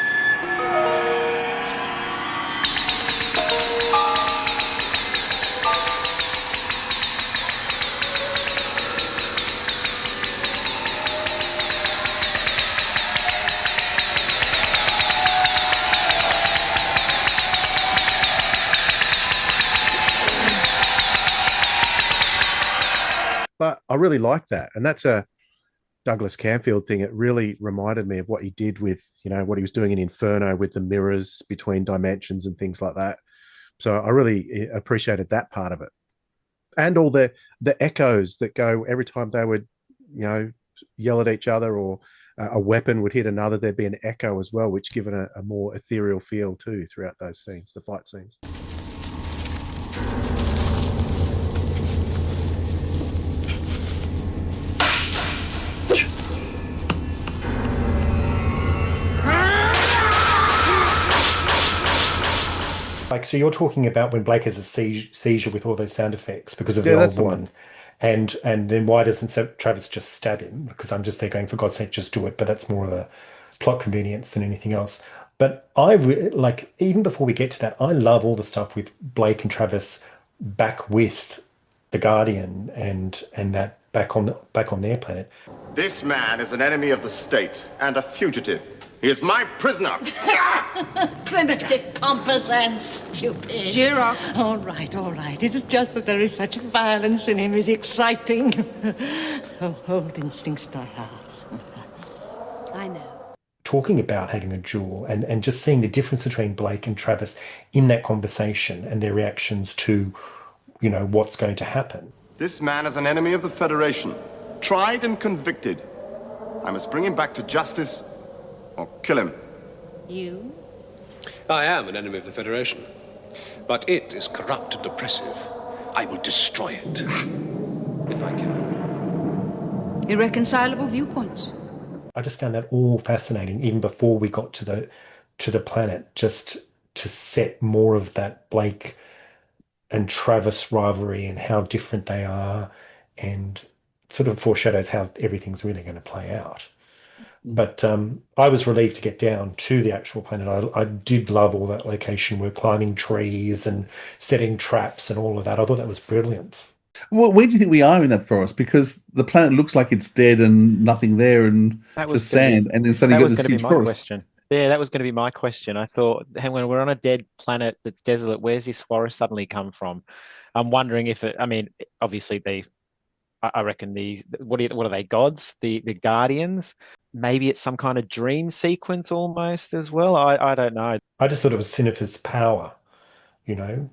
But I really like that. And that's a Douglas Camfield thing. It really reminded me of what he did with, you know, what he was doing in Inferno with the mirrors between dimensions and things like that. So I really appreciated that part of it. And all the echoes that go every time they would, you know, yell at each other, or a weapon would hit another, there'd be an echo as well, which given a more ethereal feel too throughout those scenes, the fight scenes. Like, so you're talking about when Blake has a seizure with all those sound effects because of the old woman. And then why doesn't Travis just stab him? Because I'm just there going, for God's sake, just do it. But that's more of a plot convenience than anything else. But I like, even before we get to that, I love all the stuff with Blake and Travis back with the Guardian and that back on their planet. This man is an enemy of the state and a fugitive. He is my prisoner. Primitive, pompous, and stupid. Girard. All right. It's just that there is such violence in him is exciting. Oh, old instincts die hard. I know. Talking about having a duel and just seeing the difference between Blake and Travis in that conversation and their reactions to, you know, what's going to happen. This man is an enemy of the Federation, tried and convicted. I must bring him back to justice or kill him. You? I am an enemy of the Federation, but it is corrupt and oppressive. I will destroy it, if I can. Irreconcilable viewpoints. I just found that all fascinating, even before we got to the planet, just to set more of that Blake and Travis rivalry and how different they are, and sort of foreshadows how everything's really going to play out. But I was relieved to get down to the actual planet. I did love all that location work, climbing trees and setting traps and all of that. I thought that was brilliant. Well, where do you think we are in that forest? Because the planet looks like it's dead and nothing there and just sand, and then suddenly you got this huge forest. Question. Yeah, that was going to be my question. I thought, hang on, we're on a dead planet that's desolate. Where's this forest suddenly come from? I'm wondering if it. I mean, obviously I reckon these. What are they? Gods? The guardians? Maybe it's some kind of dream sequence almost as well. I don't know. I just thought it was Sinofar's power, you know.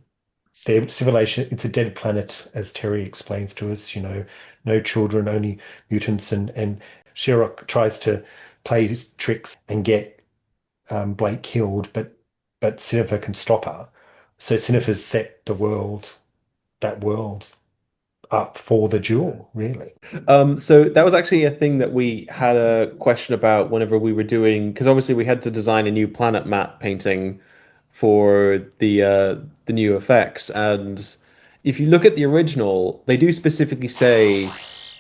Their civilization, it's a dead planet, as Terry explains to us, you know, no children, only mutants, and Sherrock tries to play his tricks and get Blake killed, but Sinofar can stop her. So Sinofar's set that world up for the duel, really. So that was actually a thing that we had a question about whenever we were doing, because obviously we had to design a new planet map painting for the new effects, and if you look at the original, they do specifically say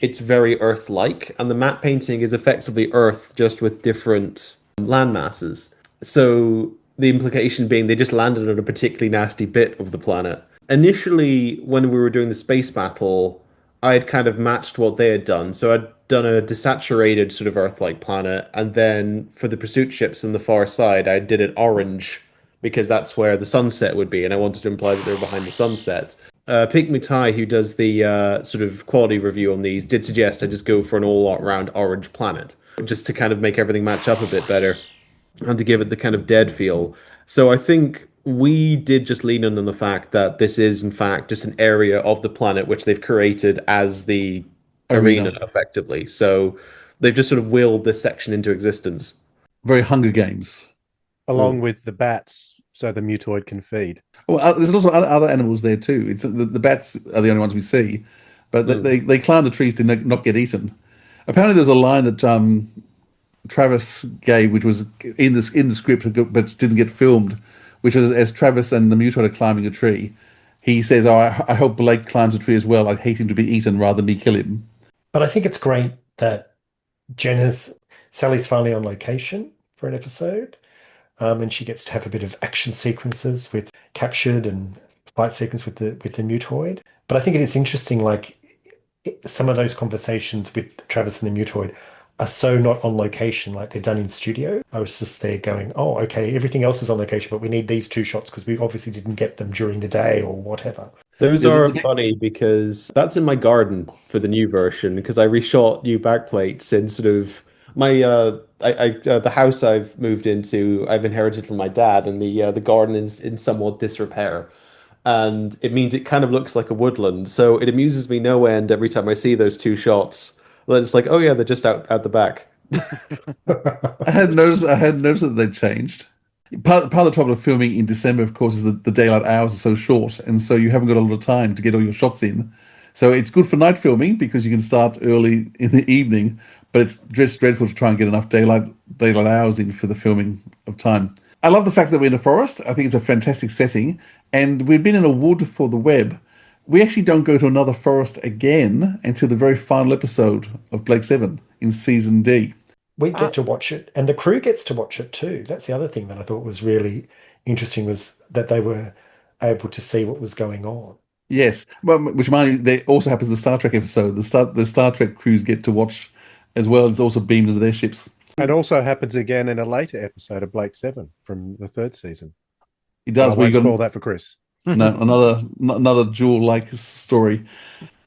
it's very Earth-like, and the map painting is effectively Earth just with different land masses. So the implication being they just landed on a particularly nasty bit of the planet. Initially, when we were doing the space battle, I had kind of matched what they had done. So I'd done a desaturated sort of Earth-like planet, and then for the pursuit ships on the far side, I did it orange because that's where the sunset would be, and I wanted to imply that they were behind the sunset. Pink Mutai, who does the sort of quality review on these, did suggest I just go for an all-around orange planet, just to kind of make everything match up a bit better and to give it the kind of dead feel. So I think we did just lean in on the fact that this is, in fact, just an area of the planet which they've created as the arena effectively. So they've just sort of willed this section into existence. Very Hunger Games. Along with the bats, so the mutoid can feed. Well, there's also other animals there too. It's the bats are the only ones we see, but they climb the trees to not get eaten. Apparently, there's a line that Travis gave, which was in the script, but didn't get filmed, which was as Travis and the mutoid are climbing a tree. He says, "Oh, I hope Blake climbs a tree as well. I'd hate him to be eaten rather than me kill him." But I think it's great that Sally's finally on location for an episode. And she gets to have a bit of action sequences with Captured and fight sequence with the mutoid. But I think it is interesting, like some of those conversations with Travis and the mutoid are so not on location, like they're done in studio. I was just there going, oh, okay, everything else is on location, but we need these two shots because we obviously didn't get them during the day or whatever. Those are funny because that's in my garden for the new version, because I reshot new backplates and sort of my the house I've moved into, I've inherited from my dad, and the garden is in somewhat disrepair, and it means it kind of looks like a woodland. So it amuses me no end every time I see those two shots. Then it's like, oh yeah, they're just out the back. I had noticed that they changed. Part of the trouble of filming in December, of course, is that the daylight hours are so short, and so you haven't got a lot of time to get all your shots in. So it's good for night filming because you can start early in the evening, but it's just dreadful to try and get enough daylight hours in for the filming of time. I love the fact that we're in a forest. I think it's a fantastic setting, and we've been in a wood for the web. We actually don't go to another forest again until the very final episode of Blake 7 in season D. We get to watch it, and the crew gets to watch it too. That's the other thing that I thought was really interesting, was that they were able to see what was going on. Yes, well, which there also happens in the Star Trek episode. The Star Trek crews get to watch as well. It's also beamed into their ships. It also happens again in a later episode of Blake 7 from the third season. It does. I won't spoil that for Chris. No, another Duel-like story.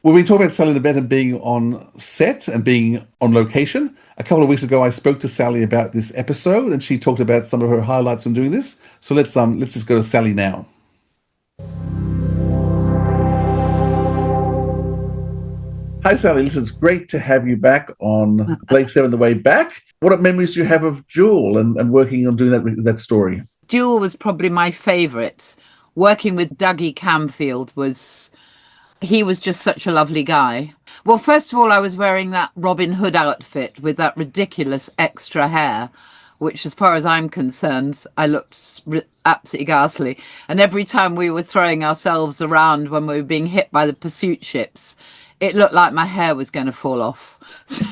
When we talk about Sally Knyvette being on set and being on location, a couple of weeks ago I spoke to Sally about this episode, and she talked about some of her highlights from doing this. So let's just go to Sally now. Hi, Sally. Listen, it's great to have you back on Blake 7 The Way Back. What memories do you have of Duel and working on doing that story? Duel was probably my favourite. Working with Dougie Camfield he was just such a lovely guy. Well, first of all, I was wearing that Robin Hood outfit with that ridiculous extra hair, which, as far as I'm concerned, I looked absolutely ghastly. And every time we were throwing ourselves around when we were being hit by the pursuit ships, it looked like my hair was going to fall off. So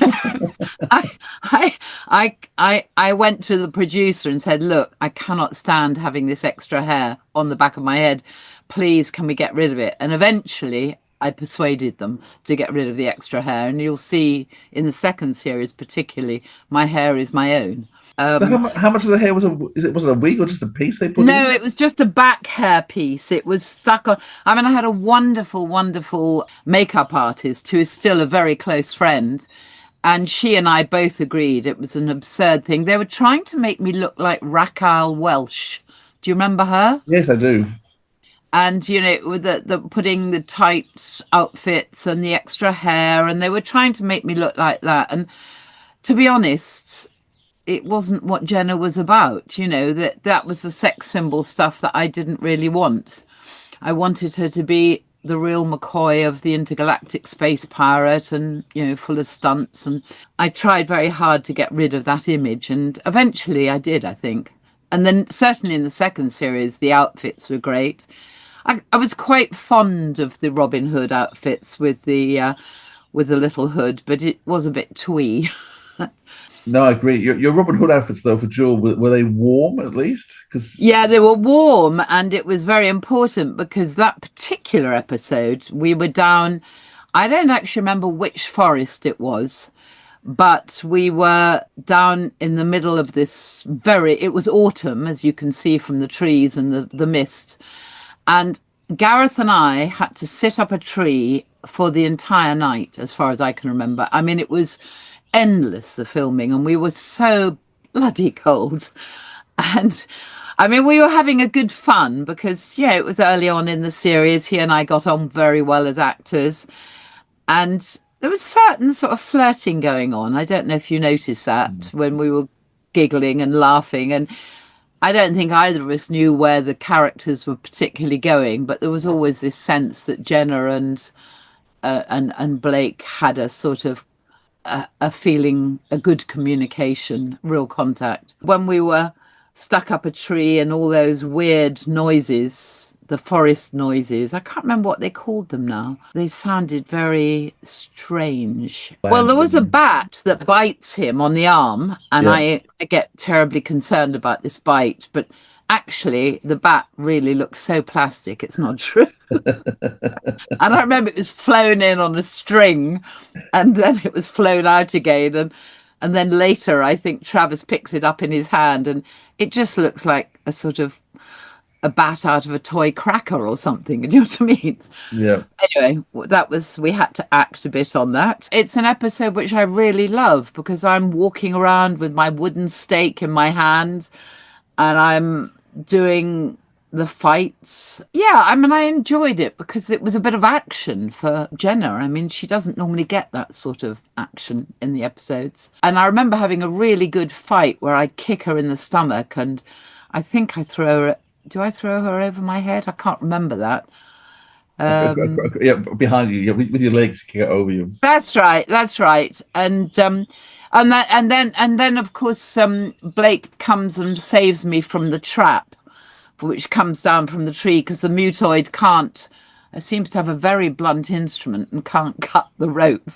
I went to the producer and said, look, I cannot stand having this extra hair on the back of my head. Please, can we get rid of it? And eventually I persuaded them to get rid of the extra hair. And you'll see in the second series, particularly, my hair is my own. So how much of the hair was it a wig or just a piece they put in? No, it was just a back hair piece. It was stuck on. I mean, I had a wonderful, wonderful makeup artist who is still a very close friend. And she and I both agreed it was an absurd thing. They were trying to make me look like Raquel Welch. Do you remember her? Yes, I do. And, you know, with the putting the tight outfits and the extra hair, and they were trying to make me look like that. And to be honest, it wasn't what Jenna was about. You know, that was the sex symbol stuff that I didn't really want. I wanted her to be the real McCoy of the intergalactic space pirate and, you know, full of stunts. And I tried very hard to get rid of that image. And eventually I did, I think. And then certainly in the second series, the outfits were great. I was quite fond of the Robin Hood outfits with the little hood, but it was a bit twee. No, I agree. Your Robin Hood outfits, though, for Duel, were they warm at least? Yeah, they were warm, and it was very important because that particular episode, we were down, I don't actually remember which forest it was, but we were down in the middle of this it was autumn, as you can see from the trees and the mist. And Gareth and I had to sit up a tree for the entire night, as far as I can remember. I mean, it was endless, the filming, and we were so bloody cold. And I mean, we were having a good fun because, yeah, it was early on in the series. He and I got on very well as actors. And there was certain sort of flirting going on. I don't know if you noticed that when we were giggling and laughing. And I don't think either of us knew where the characters were particularly going, but there was always this sense that Jenna and Blake had a sort of a feeling, a good communication, real contact. When we were stuck up a tree and all those weird noises, the forest noises, I can't remember what they called them now. They sounded very strange. Well, there was a bat that bites him on the arm, and I get terribly concerned about this bite, but actually the bat really looks so plastic, it's not true. And I remember it was flown in on a string, and then it was flown out again, and then later I think Travis picks it up in his hand, and it just looks like a sort of a bat out of a toy cracker or something. Do you know what I mean? Yeah. Anyway, we had to act a bit on that. It's an episode which I really love because I'm walking around with my wooden stake in my hand and I'm doing the fights. Yeah, I mean, I enjoyed it because it was a bit of action for Jenna. I mean, she doesn't normally get that sort of action in the episodes. And I remember having a really good fight where I kick her in the stomach and I think I throw her. Do I throw her over my head? I can't remember that. Yeah, behind you, yeah, with your legs, kick it over you. That's right. And then of course Blake comes and saves me from the trap, which comes down from the tree because the Mutoid seems to have a very blunt instrument and can't cut the rope.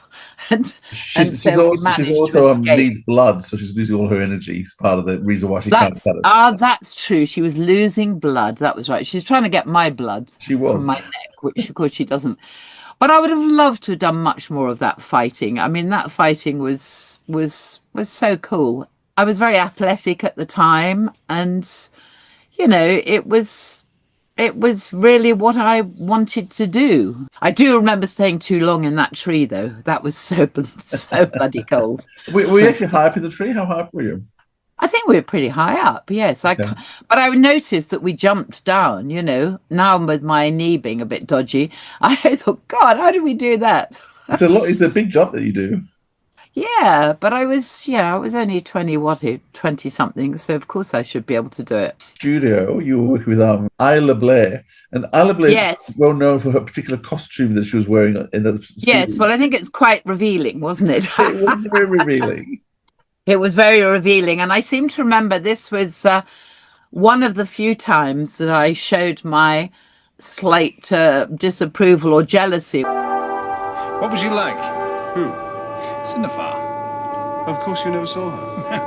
She's also needs blood, so she's losing all her energy. It's part of the reason why she can't cut it. That's true. She was losing blood. That was right. She's trying to get my blood from my neck, which of course she doesn't. But I would have loved to have done much more of that fighting. I mean, that fighting was so cool. I was very athletic at the time, and you know, it was really what I wanted to do. I do remember staying too long in that tree, though. That was so bloody cold. Were you actually high up in the tree? How high up were you? I think we were pretty high up, yes. But I noticed that we jumped down, you know. Now with my knee being a bit dodgy, I thought, God, how did we do that? It's a big jump that you do. Yeah, but I was only 20 something, so of course I should be able to do it. Studio, you were working with Isla Blair, and Isla Blair is Yes. well known for her particular costume that she was wearing in the series. Yes, well, I think it's quite revealing, wasn't it? It was very revealing. It was very revealing, and I seem to remember this was one of the few times that I showed my slight disapproval or jealousy. What was she like? Who? Sinofar. Of course you never saw her.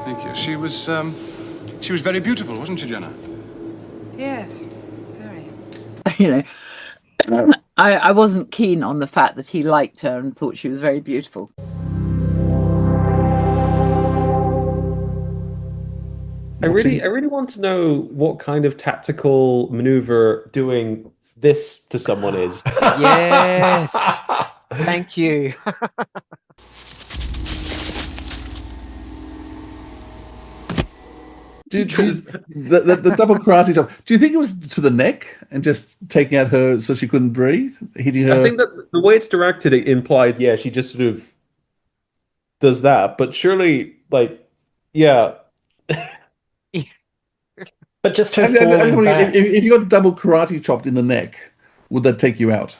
Thank you. She was very beautiful, wasn't she, Jenna? Yes, very. You know, I wasn't keen on the fact that he liked her and thought she was very beautiful. I really want to know what kind of tactical maneuver doing this to someone is. Yes. Thank you. The double karate chop. Do you think it was to the neck and just taking out her so she couldn't breathe, hitting her? I think that the way it's directed, it implies, yeah, she just sort of does that. But surely, like, yeah. But just her if you got double karate chopped in the neck, would that take you out?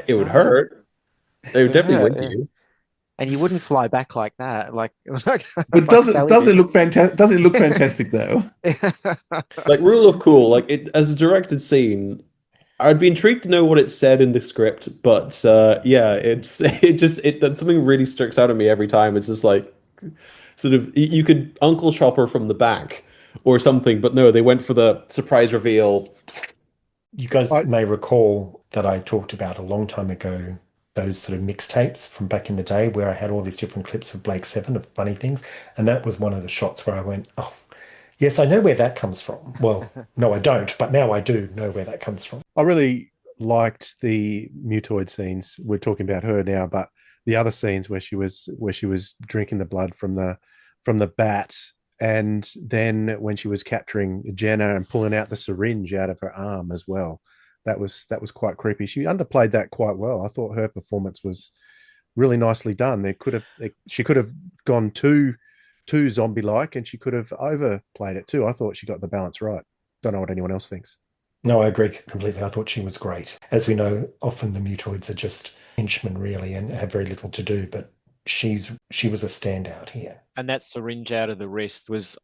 It would hurt. It would definitely win you. And you wouldn't fly back like that. But does it look fantastic? Does it look fantastic though? Like, rule of cool, like it as a directed scene, I'd be intrigued to know what it said in the script, but yeah, that something really sticks out at me every time. It's just like sort of you could Uncle Chopper from the back or something, but no, they went for the surprise reveal. You guys may recall that I talked about a long time ago those sort of mixtapes from back in the day where I had all these different clips of Blake 7 of funny things, and that was one of the shots where I went, oh, yes, I know where that comes from. Well, no, I don't, but now I do know where that comes from. I really liked the Mutoid scenes. We're talking about her now, but the other scenes where she was drinking the blood from the bat, and then when she was capturing Jenna and pulling out the syringe out of her arm as well. That was quite creepy. She underplayed that quite well. I thought her performance was really nicely done. She could have gone too zombie-like, and she could have overplayed it too. I thought she got the balance right. Don't know what anyone else thinks. No, I agree completely. I thought she was great. As we know, often the Mutoids are just henchmen really and have very little to do, but she was a standout here. And that syringe out of the wrist was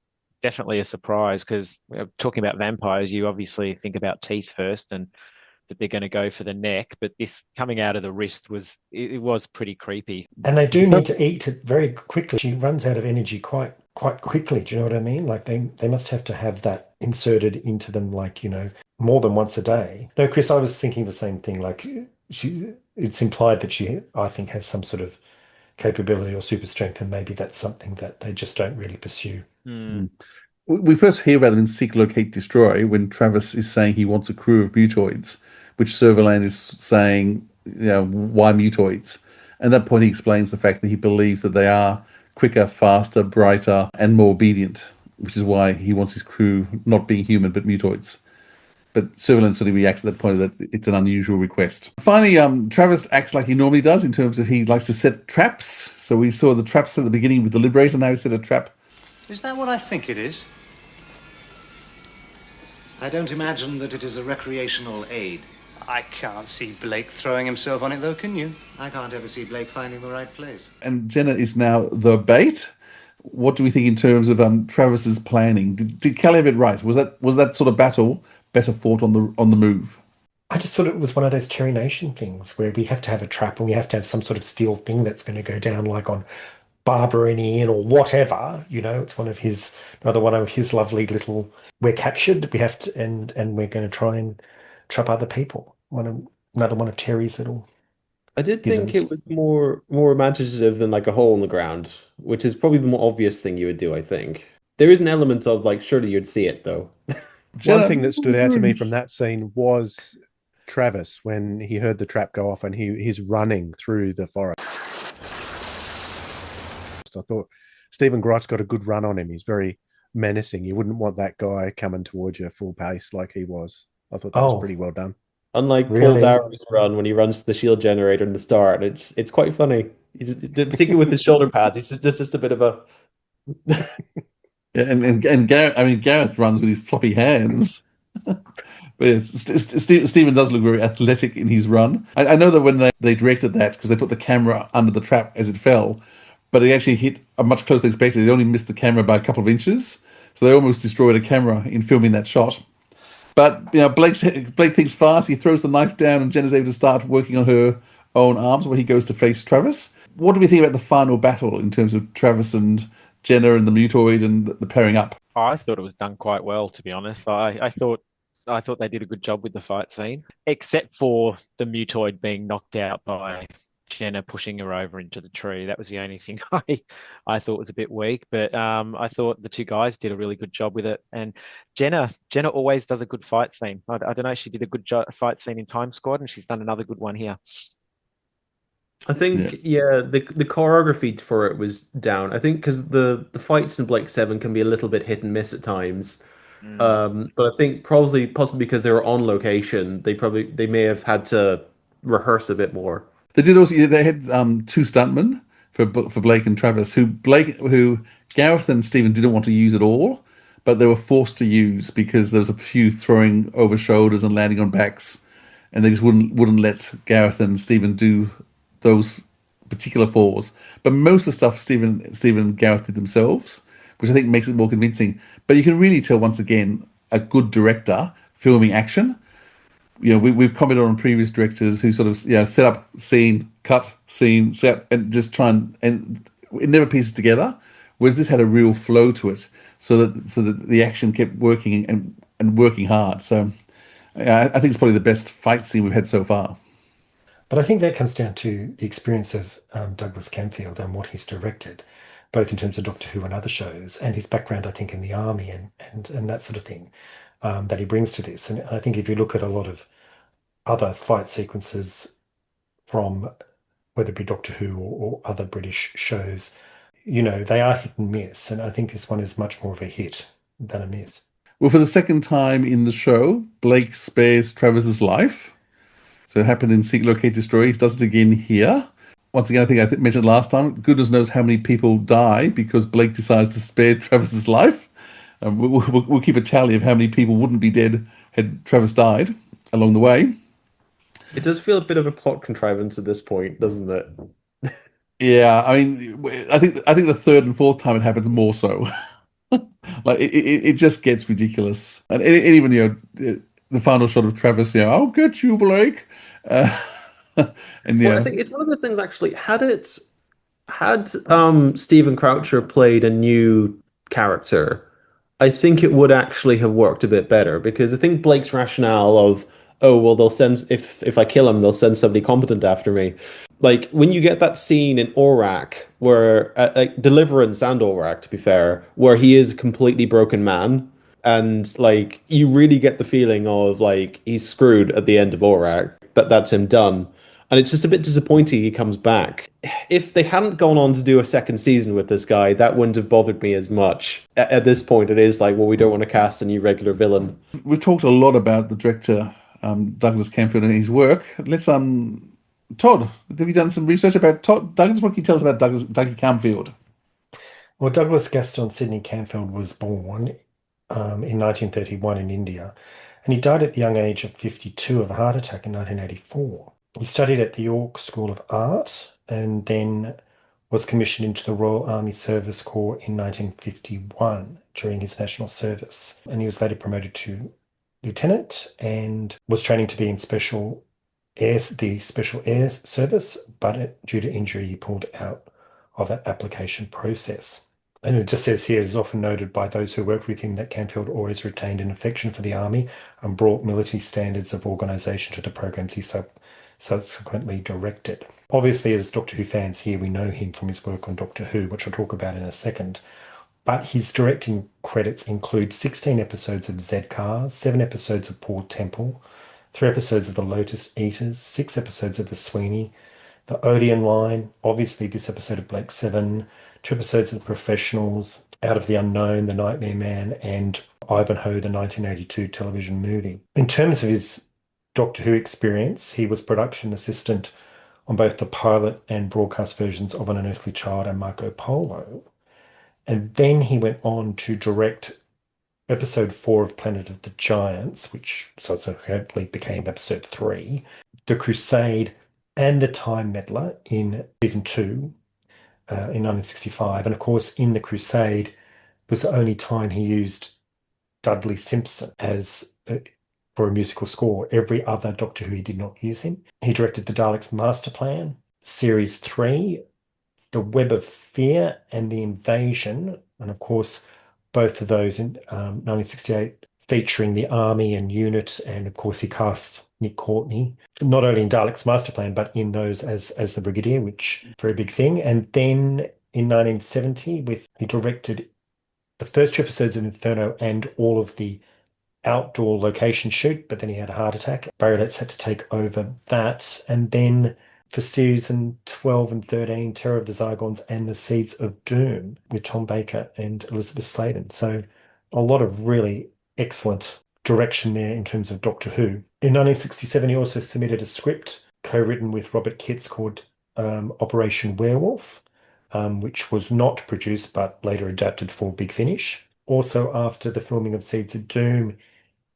definitely a surprise, because talking about vampires, you obviously think about teeth first and that they're going to go for the neck, but this coming out of the wrist was pretty creepy. And they do need to eat it very quickly. She runs out of energy quite quickly. Do you know what I mean? Like they must have to have that inserted into them, like, you know, more than once a day. No, Chris, I was thinking the same thing. Like it's implied that she, I think, has some sort of capability or super strength, and maybe that's something that they just don't really pursue. We first hear about them in Seek, Locate, Destroy when Travis is saying he wants a crew of mutoids, which Serverland is saying, you know, why mutoids? And at that point he explains the fact that he believes that they are quicker, faster, brighter, and more obedient, which is why he wants his crew not being human but mutoids. But Serverland sort of reacts at that point that it's an unusual request. Finally, Travis acts like he normally does in terms of he likes to set traps. So we saw the traps at the beginning with the Liberator, now he set a trap. Is that what I think it is? I don't imagine that it is a recreational aid. I can't see Blake throwing himself on it, though, can you? I can't ever see Blake finding the right place. And Jenna is now the bait. What do we think in terms of Travis's planning? Did Kelly have it right? Was that sort of battle better fought on the move? I just thought it was one of those Terry Nation things where we have to have a trap and we have to have some sort of steel thing that's going to go down, like on Barbara and Ian or whatever. You know, it's another one of his lovely little, we're captured, we have to, and we're going to try and trap other people. Another one of Terry's little. I did think it was more imaginative than like a hole in the ground, which is probably the more obvious thing you would do, I think. There is an element of like, surely you'd see it though. One thing that stood out to me from that scene was Travis when he heard the trap go off and he's running through the forest. I thought Stephen Grife's got a good run on him. He's very menacing. You wouldn't want that guy coming towards you full pace like he was. I thought that was pretty well done. Unlike Paul Really? Darrow's run when he runs to the shield generator in the start, it's quite funny. Particularly with his shoulder pads, it's just a bit of a. Yeah, and Gareth, I mean, Gareth runs with his floppy hands. But yeah, Stephen does look very athletic in his run. I know that when they directed that, because they put the camera under the trap as it fell, but it actually hit a much closer than expected. They only missed the camera by a couple of inches, so they almost destroyed a camera in filming that shot. But Blake thinks fast. He throws the knife down, and Jenna's able to start working on her own arms where he goes to face Travis. What do we think about the final battle in terms of Travis and Jenna and the Mutoid and the pairing up? I thought it was done quite well, to be honest. I thought they did a good job with the fight scene, except for the Mutoid being knocked out by Jenna pushing her over into the tree. That was the only thing I thought was a bit weak. But I thought the two guys did a really good job with it. And Jenna always does a good fight scene. I don't know, she did a good fight scene in Time Squad, and she's done another good one here. I think the choreography for it was down. I think because the fights in Blake 7 can be a little bit hit and miss at times. But I think possibly because they were on location, they may have had to rehearse a bit more. They did also. They had two stuntmen for Blake and Travis, who Gareth and Stephen didn't want to use at all, but they were forced to use because there was a few throwing over shoulders and landing on backs, and they just wouldn't let Gareth and Stephen do those particular falls. But most of the stuff Stephen and Gareth did themselves, which I think makes it more convincing. But you can really tell, once again, a good director filming action. We've commented on previous directors who sort of set up scene, cut scene, set, and just try and it never pieces together. Whereas this had a real flow to it, so that the action kept working and working hard. So I think it's probably the best fight scene we've had so far. But I think that comes down to the experience of Douglas Camfield and what he's directed, both in terms of Doctor Who and other shows, and his background, I think, in the army and that sort of thing that he brings to this. And I think if you look at a lot of other fight sequences from whether it be Doctor Who or other British shows, they are hit and miss. And I think this one is much more of a hit than a miss. Well, for the second time in the show, Blake spares Travis's life. So it happened in Seek, Locate, Destroy. He does it again here. Once again, I think I mentioned last time, goodness knows how many people die because Blake decides to spare Travis's life. We'll keep a tally of how many people wouldn't be dead had Travis died along the way. It does feel a bit of a plot contrivance at this point, doesn't it? Yeah, I mean, I think the third and fourth time it happens more so. Like it just gets ridiculous, and even the final shot of Travis, I'll get you, Blake. And I think it's one of those things. Actually, had Stephen Croucher played a new character, I think it would actually have worked a bit better, because I think Blake's rationale of, oh well, they'll send if I kill him, they'll send somebody competent after me. Like when you get that scene in Aurak where Deliverance and Aurak, to be fair, where he is a completely broken man. And like you really get the feeling of like he's screwed at the end of Aurak, that's him done. And it's just a bit disappointing he comes back. If they hadn't gone on to do a second season with this guy, that wouldn't have bothered me as much. At this point, it is like, well, we don't want to cast a new regular villain. We've talked a lot about the director, Douglas Camfield, and his work. Let's Todd, have you done some research about Todd? Douglas, what can you tell us about Dougie Camfield? Well, Douglas Gaston Sidney Camfield was born in 1931 in India, and he died at the young age of 52 of a heart attack in 1984. He studied at the York School of Art and then was commissioned into the Royal Army Service Corps in 1951 during his national service, and he was later promoted to lieutenant and was training to be in the Special Air Service, but due to injury he pulled out of that application process. And it just says here, it is often noted by those who worked with him that Camfield always retained an affection for the army and brought military standards of organisation to the programs he subsequently directed. Obviously, as Doctor Who fans here, we know him from his work on Doctor Who, which I'll talk about in a second. But his directing credits include 16 episodes of Z-Cars, 7 episodes of Paul Temple, 3 episodes of The Lotus Eaters, 6 episodes of The Sweeney, The Odeon Line, obviously this episode of Blake 7, 2 episodes of The Professionals, Out of the Unknown, The Nightmare Man, and Ivanhoe, the 1982 television movie. In terms of his Doctor Who experience. He was production assistant on both the pilot and broadcast versions of An Unearthly Child and Marco Polo. And then he went on to direct episode 4 of Planet of the Giants, which subsequently became episode 3, The Crusade, and The Time Meddler in season 2 in 1965. And of course, in The Crusade was the only time he used Dudley Simpson as for a musical score. Every other Doctor Who he did not use him. He directed The Daleks' Master Plan, Series 3, The Web of Fear, and The Invasion. And of course, both of those in 1968 featuring the army and unit. And of course, he cast Nick Courtney, not only in Daleks' Master Plan, but in those as the Brigadier, which is a very big thing. And then in 1970, he directed the first 2 episodes of Inferno and all of the outdoor location shoot, but then he had a heart attack. Barry Letts had to take over that. And then for season 12 and 13, Terror of the Zygons and The Seeds of Doom with Tom Baker and Elizabeth Sladen. So a lot of really excellent direction there in terms of Doctor Who. In 1967, he also submitted a script co-written with Robert Kitts called Operation Werewolf, which was not produced but later adapted for Big Finish. Also, after the filming of Seeds of Doom,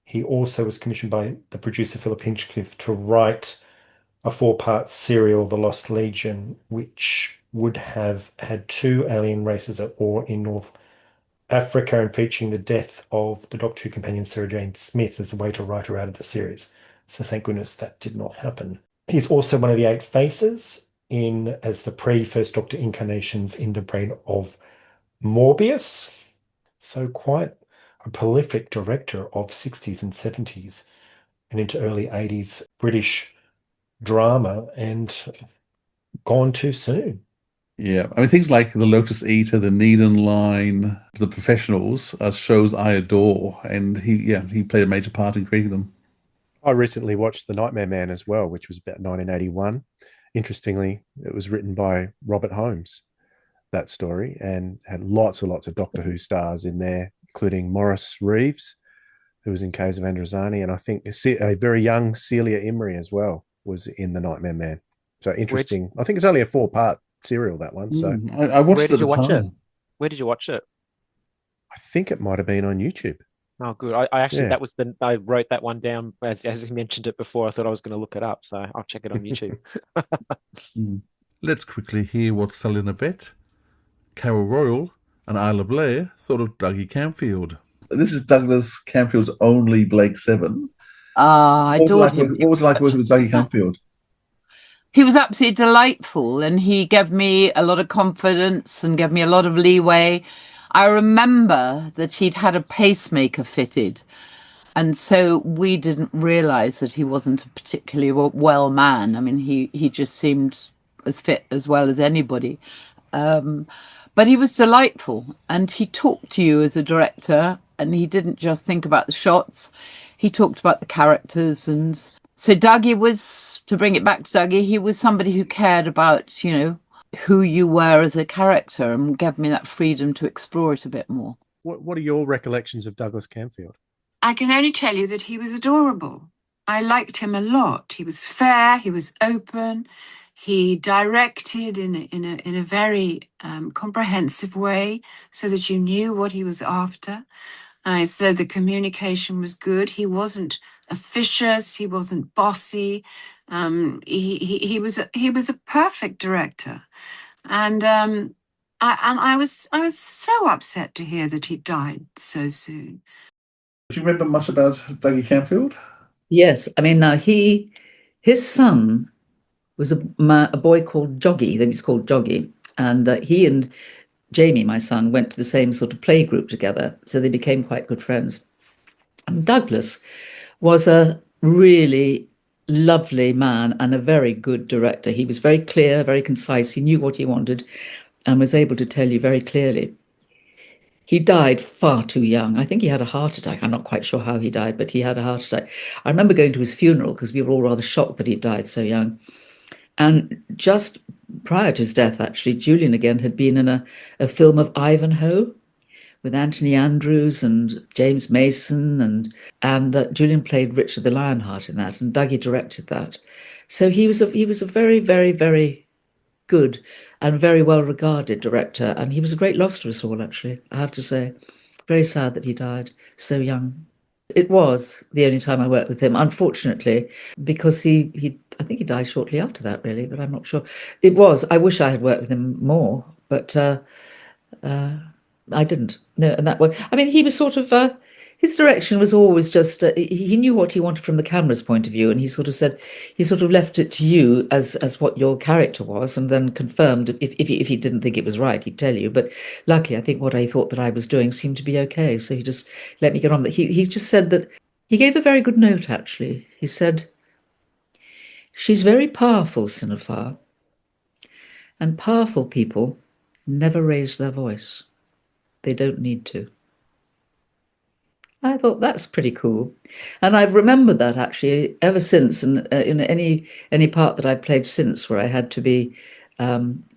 he also was commissioned by the producer Philip Hinchcliffe to write a 4-part serial, The Lost Legion, which would have had 2 alien races at war in North Africa and featuring the death of the Doctor Who companion Sarah Jane Smith as a way to write her out of the series. So thank goodness that did not happen. He's also one of the 8 faces as the pre-First Doctor incarnations in the brain of Morbius. So quite a prolific director of 60s and 70s and into early 80s British drama, and gone too soon. Yeah, I mean, things like The Lotus Eater, The Needham Line, The Professionals are shows I adore, and he played a major part in creating them. I recently watched The Nightmare Man as well, which was about 1981. Interestingly, it was written by Robert Holmes, that story, and had lots and lots of Doctor Who stars in there, including Maurice Reeves, who was in Caves of Androzani, and I think a very young Celia Imrie as well was in The Nightmare Man. So interesting. I think it's only a 4-part serial, that one. So I watched it at the time. Where did you watch it? I think it might have been on YouTube. Oh, good. I actually, I wrote that one down as he mentioned it before. I thought I was going to look it up, so I'll check it on YouTube. Let's quickly hear what Sally Knyvette, Carol Royle, and Isla Blair thought of Dougie Camfield. This is Douglas Camfield's only Blake 7. I adored him. What was it like working with Dougie Camfield? He was absolutely delightful, and he gave me a lot of confidence and gave me a lot of leeway. I remember that he'd had a pacemaker fitted, and so we didn't realise that he wasn't a particularly well man. I mean, he just seemed as fit as well as anybody. But he was delightful, and he talked to you as a director, and he didn't just think about the shots. He talked about the characters. And so Dougie was, to bring it back to Dougie, he was somebody who cared about, who you were as a character, and gave me that freedom to explore it a bit more. What are your recollections of Douglas Camfield? I can only tell you that he was adorable. I liked him a lot. He was fair, he was open, he directed in a very comprehensive way so that you knew what he was after. So the communication was good. He wasn't officious, he wasn't bossy. He was a perfect director. And I was so upset to hear that he died so soon. Do you remember much about Dougie Camfield? Yes, I mean, now his son was a boy called Joggy. Then he's called Joggy, and he and Jamie, my son, went to the same sort of play group together, so they became quite good friends. And Douglas was a really lovely man and a very good director. He was very clear, very concise. He knew what he wanted and was able to tell you very clearly. He died far too young. I think he had a heart attack. I'm not quite sure how he died, but he had a heart attack. I remember going to his funeral because we were all rather shocked that he died so young. And just prior to his death, actually, Julian again had been in a film of Ivanhoe, with Anthony Andrews and James Mason, and Julian played Richard the Lionheart in that, and Dougie directed that. So he was a very, very, very good and very well regarded director, and he was a great loss to us all, actually, I have to say. Very sad that he died so young. It was the only time I worked with him, unfortunately, because I think he died shortly after that, really, but I'm not sure. It was. I wish I had worked with him more, but I didn't. No, and that way. I mean, he was sort of. His direction was always just. He knew what he wanted from the camera's point of view, and he sort of left it to you as what your character was, and then confirmed if he didn't think it was right, he'd tell you. But luckily, I think what I thought that I was doing seemed to be okay, so he just let me get on. He just said that he gave a very good note. Actually, he said, "She's very powerful, Sinofar, and powerful people never raise their voice. They don't need to." I thought that's pretty cool, and I've remembered that actually ever since. And in any part that I've played since, where I had to be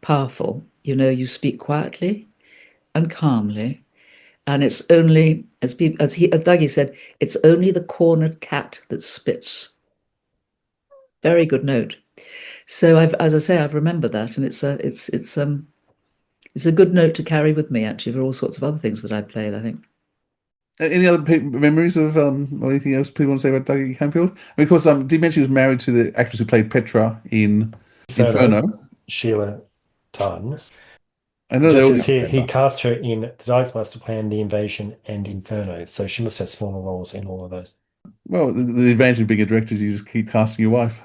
powerful, you speak quietly and calmly, and it's only as Dougie said, it's only the cornered cat that spits. Very good note. So I've remembered that, and it's a good note to carry with me actually for all sorts of other things that I've played, I think. Any other memories of or anything else people want to say about Dougie Camfield? I mean, of course, did you mention he was married to the actress who played Petra in Inferno? Sheila Todd. I know Just as he cast her in The Daleks' Master Plan, The Invasion, and Inferno, so she must have smaller roles in all of those. Well, the advantage of being a director is you just keep casting your wife.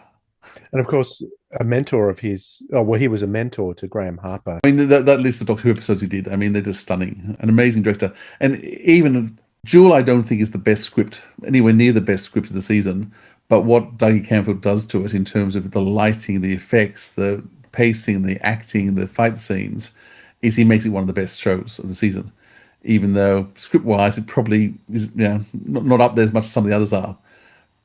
And of course, a mentor of his. Oh, well, he was a mentor to Graham Harper. I mean, that list of Doctor Who episodes he did, I mean, they're just stunning. An amazing director. And even Duel, I don't think is the best script, anywhere near the best script of the season. But what Dougie Camfield does to it in terms of the lighting, the effects, the pacing, the acting, the fight scenes, is he makes it one of the best shows of the season. Even though script-wise, it probably is not up there as much as some of the others are.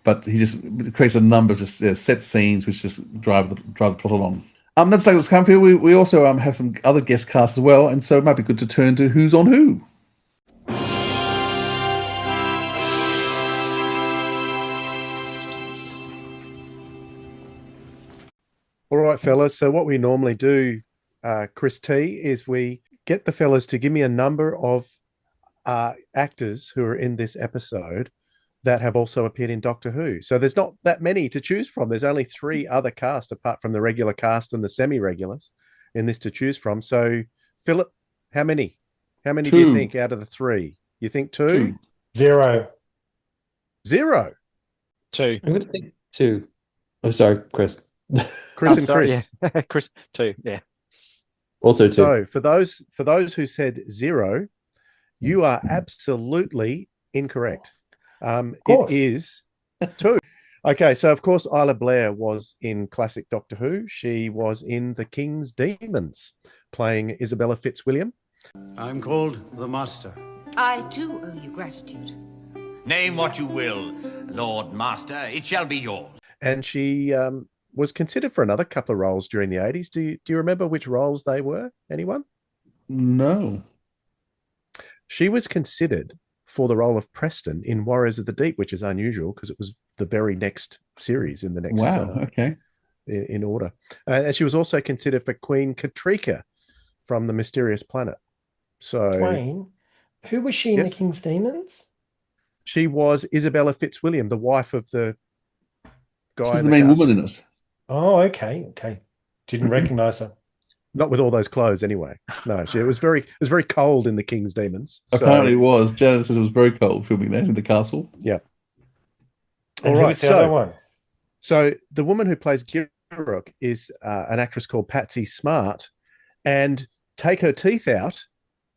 But he just creates a number of just set scenes which just drive the plot along. That's Douglas Camfield. We also have some other guest casts as well, and so it might be good to turn to Who's on Who. All right, fellas. So what we normally do, Chris T, is we get the fellas to give me a number of actors who are in this episode that have also appeared in Doctor Who. So there's not that many to choose from. There's only 3 other cast apart from the regular cast and the semi-regulars in this to choose from. So, Philip, how many? How many 2. do you think out of the 3? You think 2? 0. 0. 2. I'm going to think 2. I'm sorry, Chris. Chris. Yeah. Chris, 2. Yeah. Also 2. So for those who said 0, you are absolutely incorrect. It is 2. Okay, so of course Isla Blair was in classic Doctor Who. She was in The King's Demons, playing Isabella Fitzwilliam. I'm called the Master. I too owe you gratitude. Name what you will, Lord Master. It shall be yours. And she was considered for another couple of roles during the 80s. Do you remember which roles they were? Anyone? No. She was considered for the role of Preston in Warriors of the Deep, which is unusual because it was the very next series in the next okay, in order. And she was also considered for Queen Katrika from The Mysterious Planet. So, Dwayne, who was she in The King's Demons? She was Isabella Fitzwilliam, the wife of the guy. She's the main woman in it. Oh, okay. Didn't recognise her. Not with all those clothes, anyway. No, it was very cold in The King's Demons. Apparently, it was. Janet says it was very cold filming that in the castle. Yeah. And all right. The other one? So the woman who plays Girok is an actress called Patsy Smart, and take her teeth out.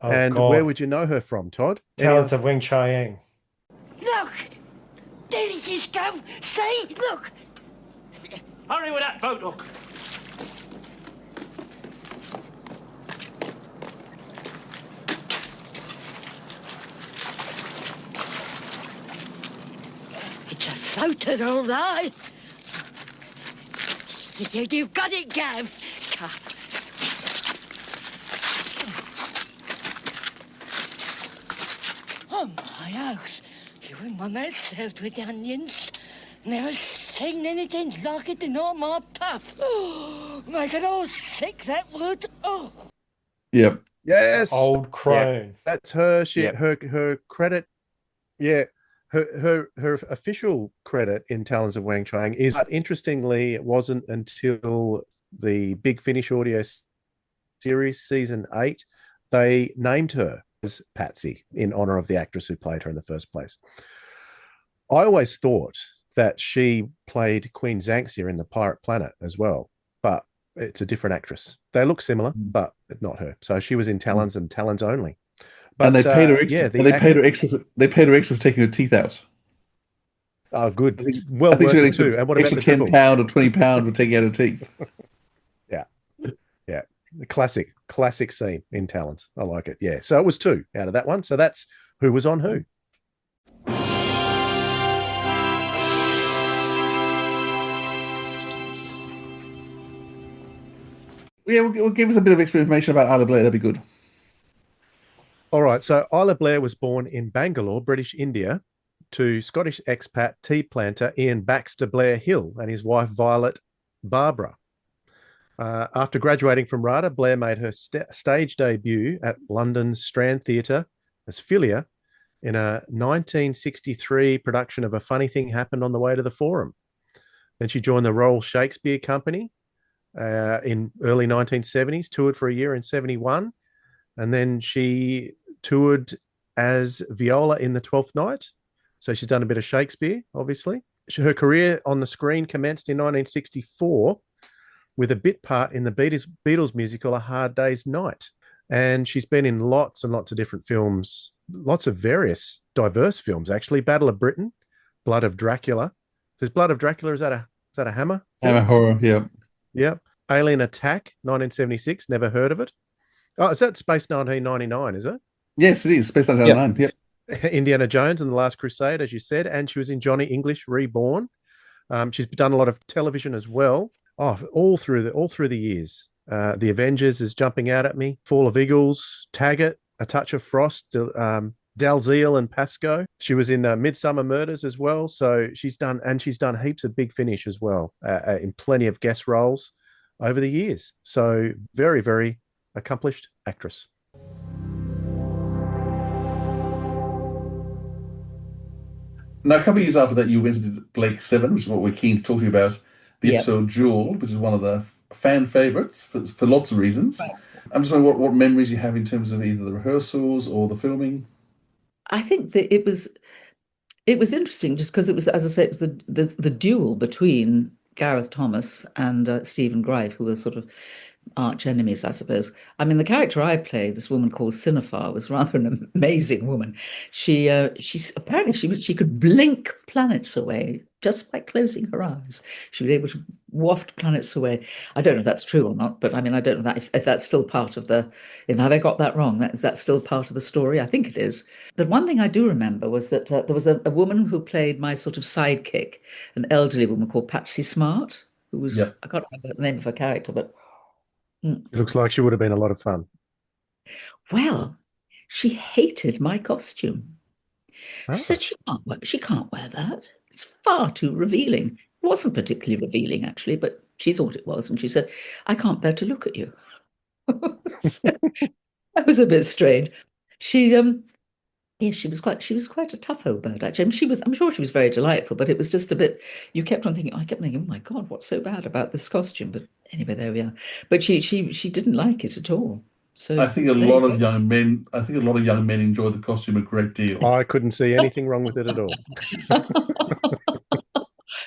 Oh, and God. Where would you know her from, Todd? Talents of Wing Chai-Yang. Look! There it is, Gov! See? Look! Hurry with that boat hook. It's a floater, all right. You've got it, Gav. Oh, my oath. You and my mouth served with onions. Never seen anything like it in all my puff. Oh, make it all sick, that would. Oh. Yep. Yes. Old crone. That's her. She Yep. her credit. Yeah. Her official credit in Talons of Wang Chuang is, but interestingly, it wasn't until the Big Finish audio series, season 8, they named her as Patsy in honor of the actress who played her in the first place. I always thought that she played Queen Xanxia in The Pirate Planet as well, but it's a different actress. They look similar, but not her. So she was in Talons and Talons only. But and they paid her extra. Yeah, and they paid her extra. They paid her extra for taking her teeth out. Oh, good. I think Worth she got it too. And what about extra the £10 or £20 for taking out her teeth? Yeah. The classic scene in Talons. I like it. Yeah. So it was 2 out of that one. So that's who was on who. Yeah, we'll give us a bit of extra information about Isla Blair. That'd be good. All right. So Isla Blair was born in Bangalore, British India, to Scottish expat tea planter Ian Baxter Blair Hill and his wife Violet Barbara. After graduating from RADA, Blair made her stage debut at London's Strand Theatre as Philia in a 1963 production of A Funny Thing Happened on the Way to the Forum. Then she joined the Royal Shakespeare Company in early 1970s, toured for a year in 71, and then she toured as Viola in The Twelfth Night. So she's done a bit of Shakespeare, obviously. Her career on the screen commenced in 1964 with a bit part in the Beatles musical A Hard Day's Night. And she's been in lots and lots of different films, lots of various diverse films, actually. Battle of Britain, Blood of Dracula. Does Blood of Dracula, is that a Hammer? Hammer horror, yeah. Yep. Alien Attack, 1976, never heard of it. Oh, is that Space 1999, is it? Yes, it is. Space 1999, yep. Indiana Jones and the Last Crusade, as you said, and she was in Johnny English Reborn. She's done a lot of television as well. Oh, all through the years. The Avengers is jumping out at me. Fall of Eagles, Taggart, A Touch of Frost, Dalziel and Pascoe. She was in Midsummer Murders as well. So she's done heaps of Big Finish as well, in plenty of guest roles over the years. So very, very accomplished actress. Now, a couple of years after that, you went into Blake 7, which is what we're keen to talk to you about. The episode Duel, which is one of the fan favourites for lots of reasons. Right. I'm just wondering what memories you have in terms of either the rehearsals or the filming. I think that it was interesting just because it was, as I say, it was the duel between Gareth Thomas and Stephen Greif, who were sort of arch enemies, I suppose. I mean, the character I played, this woman called Sinofar, was rather an amazing woman. She could blink planets away just by closing her eyes. She was able to waft planets away. I don't know if that's true or not, but I mean, I don't know if that's still part of have I got that wrong? Is that still part of the story? I think it is. But one thing I do remember was that there was a woman who played my sort of sidekick, an elderly woman called Patsy Smart, who was, I can't remember the name of her character, but it looks like she would have been a lot of fun. Well, she hated my costume. She said she can't wear that. It's far too revealing. It wasn't particularly revealing, actually, but she thought it was. And she said, I can't bear to look at you. So, that was a bit strange. She was quite a tough old bird, actually. I'm sure she was very delightful, but it was just a bit, I kept thinking, oh my God, what's so bad about this costume? But anyway, there we are. But she didn't like it at all. So I think a lot of young men enjoyed the costume a great deal. I couldn't see anything wrong with it at all.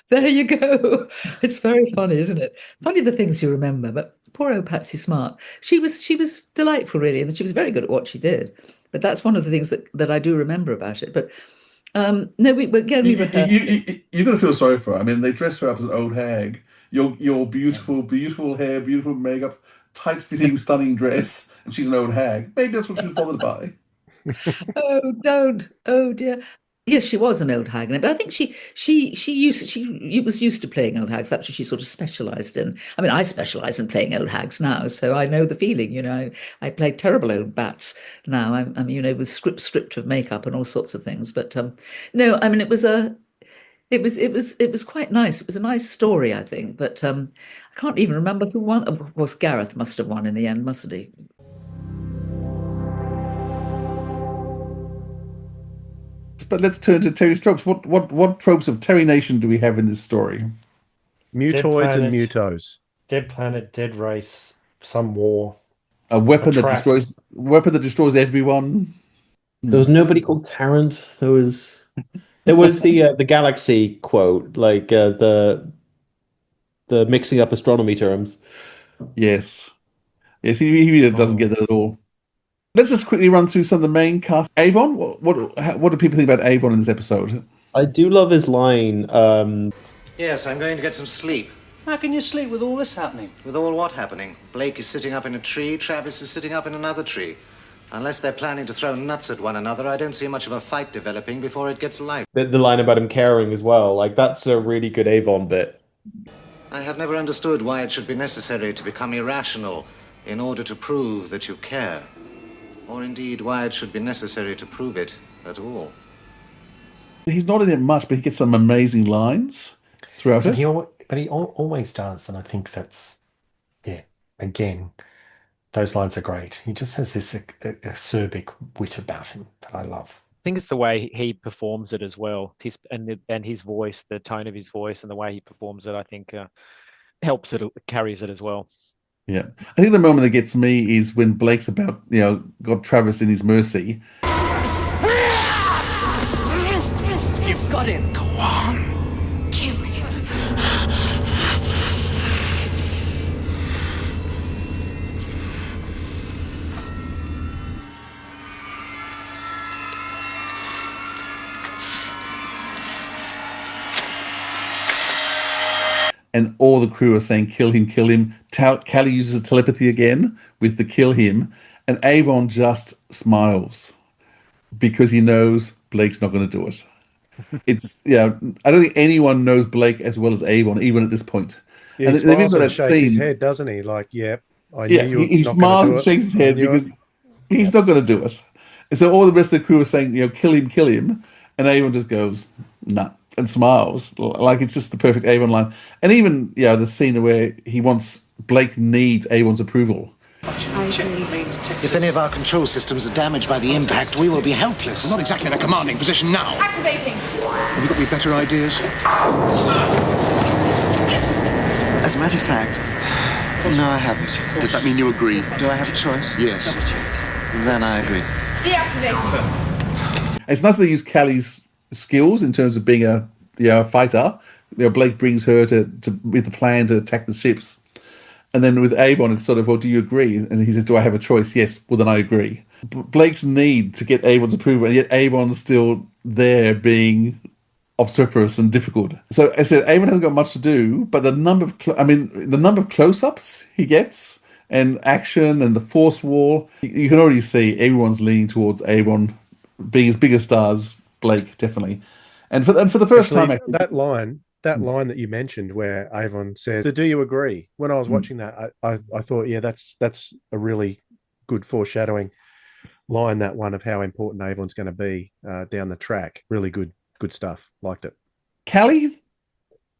There you go. It's very funny, isn't it? Funny the things you remember. But poor old Patsy Smart. She was delightful, really, and she was very good at what she did. But that's one of the things that I do remember about it. But no, you've got to feel sorry for her. I mean, they dressed her up as an old hag. Your beautiful hair, beautiful makeup, tight-fitting, stunning dress, and she's an old hag. Maybe that's what she was bothered by. Oh, don't. Oh, dear. Yes, she was an old hag, but I think she was used to playing old hags. That's what she sort of specialised in. I mean, I specialise in playing old hags now, so I know the feeling. I play terrible old bats now. I'm with stripped of makeup and all sorts of things. But no, I mean, it was quite nice. It was a nice story, I think. But I can't even remember who won. Of course, Gareth must have won in the end, mustn't he? But let's turn to Terry's tropes. What tropes of Terry Nation do we have in this story? Mutoids and mutos. Dead planet, dead race, some war. A weapon that destroys everyone. There was nobody called Tarrant. There was the galaxy quote, like the mixing up astronomy terms. Yes, he really doesn't get that at all. Let's just quickly run through some of the main cast. Avon, what do people think about Avon in this episode? I do love his line. Yes, I'm going to get some sleep. How can you sleep with all this happening? With all what happening? Blake is sitting up in a tree, Travis is sitting up in another tree. Unless they're planning to throw nuts at one another, I don't see much of a fight developing before it gets light. The line about him caring as well, like that's a really good Avon bit. I have never understood why it should be necessary to become irrational in order to prove that you care. Or indeed why it should be necessary to prove it at all. He's not in it much, but he gets some amazing lines throughout it. But he always does, and I think that's, again, those lines are great. He just has this acerbic wit about him that I love. I think it's the way he performs it as well. And his voice, the tone of his voice, and the way he performs it, I think helps it, carries it as well. Yeah, I think the moment that gets me is when Blake's about, got Travis in his mercy. You've got him. Go on. Kill him. And all the crew are saying, kill him, kill him. Callie uses telepathy again with the kill him. And Avon just smiles because he knows Blake's not going to do it. It's, I don't think anyone knows Blake as well as Avon, even at this point. Yeah, he smiles and shakes his head, doesn't he? Like, I knew you were he not smiles gonna do and shakes his head because it. he's not going to do it. And so all the rest of the crew are saying, kill him. And Avon just goes, nah, and smiles. Like it's just the perfect Avon line. And even, the scene where Blake needs Avon's approval. If any of our control systems are damaged by the impact, we will be helpless. We're not exactly in a commanding position now. Activating. Have you got any better ideas? As a matter of fact, no, I haven't. Does that mean you agree? Do I have a choice? Yes. Then I agree. Deactivating. It's nice they use Callie's skills in terms of being a fighter. Blake brings her with the plan to attack the ships. And then with Avon, it's sort of, well, do you agree? And he says, do I have a choice? Yes. Well, then I agree. Blake's need to get Avon's approval, and yet Avon's still there being obstreperous and difficult. So I said, Avon hasn't got much to do, but the number of close-ups he gets and action and the force wall, you can already see everyone's leaning towards Avon being as big a star as Blake, definitely. And for the first time, that line that you mentioned where Avon says, "Do you agree?" When I was watching that, I thought, that's a really good foreshadowing line. That one of how important Avon's going to be down the track. Really good stuff. Liked it. Callie,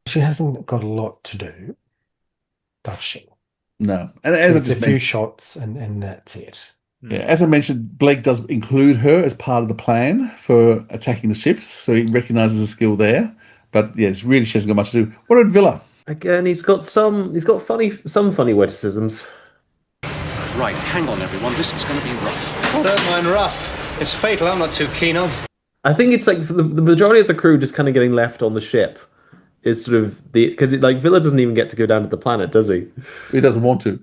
she hasn't got a lot to do, does she? No, and as it's a few shots, and that's it. Yeah, as I mentioned, Blake does include her as part of the plan for attacking the ships, so he recognises a skill there. But yes, really, she hasn't got much to do. What about Villa? Again, he's got some funny witticisms. Right, hang on, everyone. This is going to be rough. I don't mind rough. It's fatal. I'm not too keen on. I think it's like the majority of the crew just kind of getting left on the ship. It's sort of because Villa doesn't even get to go down to the planet, does he? He doesn't want to.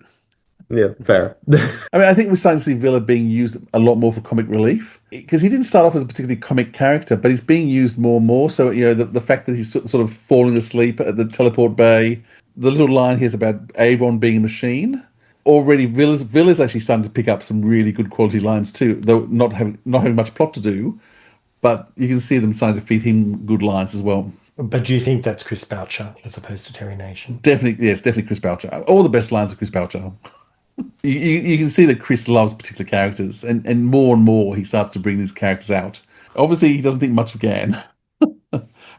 Yeah, fair. I mean, I think we're starting to see Villa being used a lot more for comic relief because he didn't start off as a particularly comic character, but he's being used more and more. So, the fact that he's sort of falling asleep at the teleport bay, the little line here is about Avon being a machine. Already, Villa's actually starting to pick up some really good quality lines too, though not having much plot to do. but you can see them starting to feed him good lines as well. But do you think that's Chris Boucher as opposed to Terry Nation? Definitely, yes, definitely Chris Boucher. All the best lines are Chris Boucher. You can see that Chris loves particular characters, and more he starts to bring these characters out. Obviously, he doesn't think much of Gan.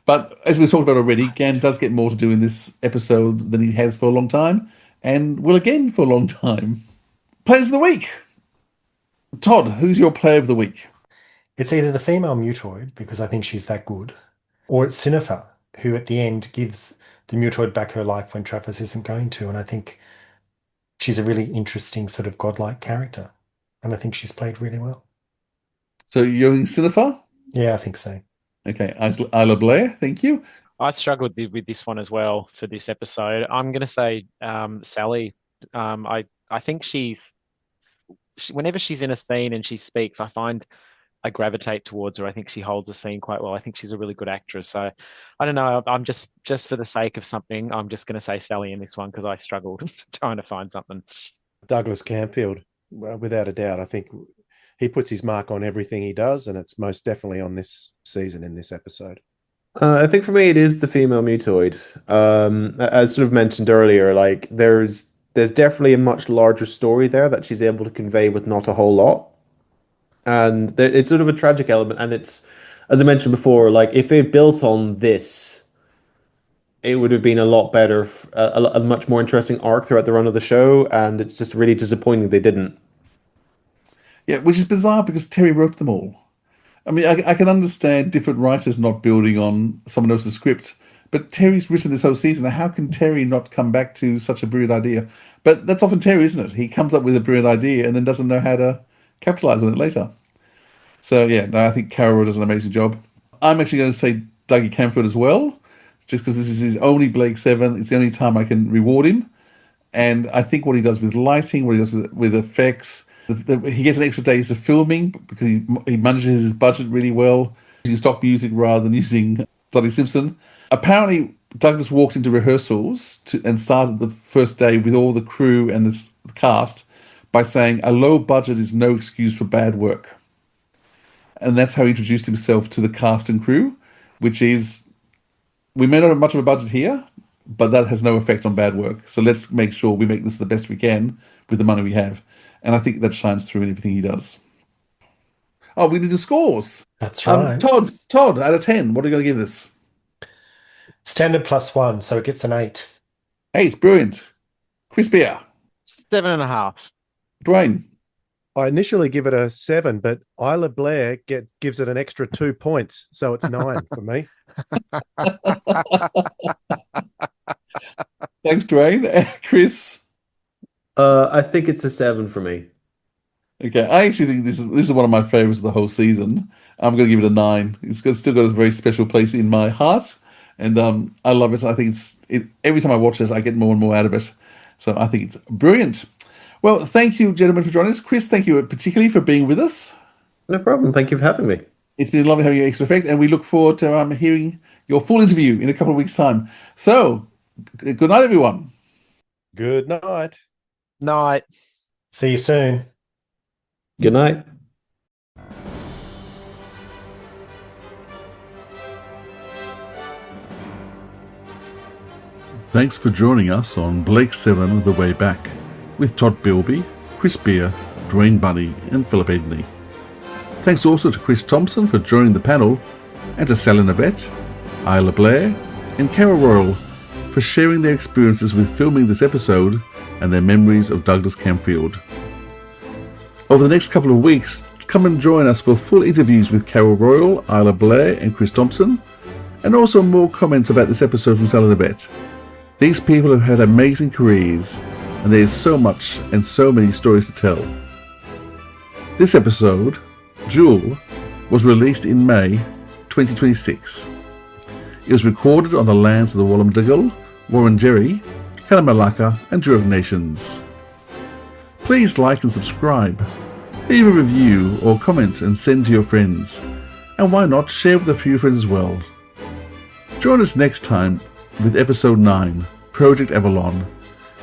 But as we've talked about already, Gan does get more to do in this episode than he has for a long time, and will again for a long time. Players of the week. Todd, who's your player of the week? It's either the female Mutoid, because I think she's that good, or it's Sinofar, who at the end gives the Mutoid back her life when Travis isn't going to. And I think she's a really interesting sort of godlike character. And I think she's played really well. So you're in Sinofar? Yeah, I think so. Okay, Isla Blair, thank you. I struggled with this one as well for this episode. I'm going to say Sally. I think whenever she's in a scene and she speaks, I find I gravitate towards her. I think she holds the scene quite well. I think she's a really good actress. So I don't know. I'm just for the sake of something, I'm just going to say Sally in this one because I struggled trying to find something. Douglas Camfield, without a doubt. I think he puts his mark on everything he does, and it's most definitely on this season in this episode. I think for me it is the female Mutoid. As sort of mentioned earlier, like there's definitely a much larger story there that she's able to convey with not a whole lot. And it's sort of a tragic element, and it's, as I mentioned before, like if it built on this, it would have been a lot better, a much more interesting arc throughout the run of the show, and it's just really disappointing they didn't. Yeah, which is bizarre because Terry wrote them all. I mean, I can understand different writers not building on someone else's script, but Terry's written this whole season. How can Terry not come back to such a brilliant idea? But that's often Terry, isn't it? He comes up with a brilliant idea and then doesn't know how to capitalize on it later. So, yeah, no, I think Carol does an amazing job. I'm actually going to say Dougie Camfield as well, just because this is his only Blake 7. It's the only time I can reward him. And I think what he does with lighting, what he does with effects, he gets an extra days of filming because he manages his budget really well, using stock music rather than using Bloody Simpson. Apparently, Douglas walked into rehearsals and started the first day with all the crew and the cast by saying, a low budget is no excuse for bad work. And that's how he introduced himself to the cast and crew, which is, we may not have much of a budget here, but that has no effect on bad work. So let's make sure we make this the best we can with the money we have. And I think that shines through in everything he does. Oh, we did the scores. That's right. Todd, out of 10, what are you going to give this? Standard +1, so it gets an 8. 8, brilliant. Chris Beer. 7.5. Dwayne. I initially give it a 7, but Isla Blair gives it an extra 2 points, so it's 9 for me. Thanks, Dwayne. Chris? I think it's a 7 for me. Okay, I actually think this is one of my favorites of the whole season. I'm going to give it a 9. It's still got a very special place in my heart, and I love it. I think every time I watch it, I get more and more out of it. So I think it's brilliant. Well, thank you, gentlemen, for joining us. Chris, thank you particularly for being with us. No problem. Thank you for having me. It's been lovely having you Extra Effect, and we look forward to hearing your full interview in a couple of weeks' time. So, good night, everyone. Good night. Night. See you soon. Good night. Thanks for joining us on Blake 7 The Way Back with Todd Bilby, Chris Beer, Dwayne Bunny, and Philip Edney. Thanks also to Chris Thopmpson for joining the panel, and to Sally Knyvette, Isla Blair, and Carol Royle for sharing their experiences with filming this episode and their memories of Douglas Camfield. Over the next couple of weeks, come and join us for full interviews with Carol Royle, Isla Blair, and Chris Thopmpson, and also more comments about this episode from Sally Knyvette. These people have had amazing careers, and there is so much and so many stories to tell. This episode, Duel, was released in May 2026. It was recorded on the lands of the Wallumbduggal, Wurundjeri, Kalamalaka, and Dual nations. Please like and subscribe, leave a review or comment and send to your friends, and why not share with a few friends as well. Join us next time with episode 9, Project Avalon,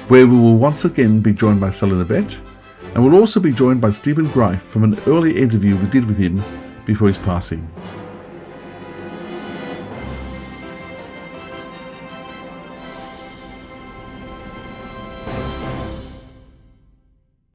where we will once again be joined by Sally Knyvette, and we'll also be joined by Stephen Greif from an early interview we did with him before his passing.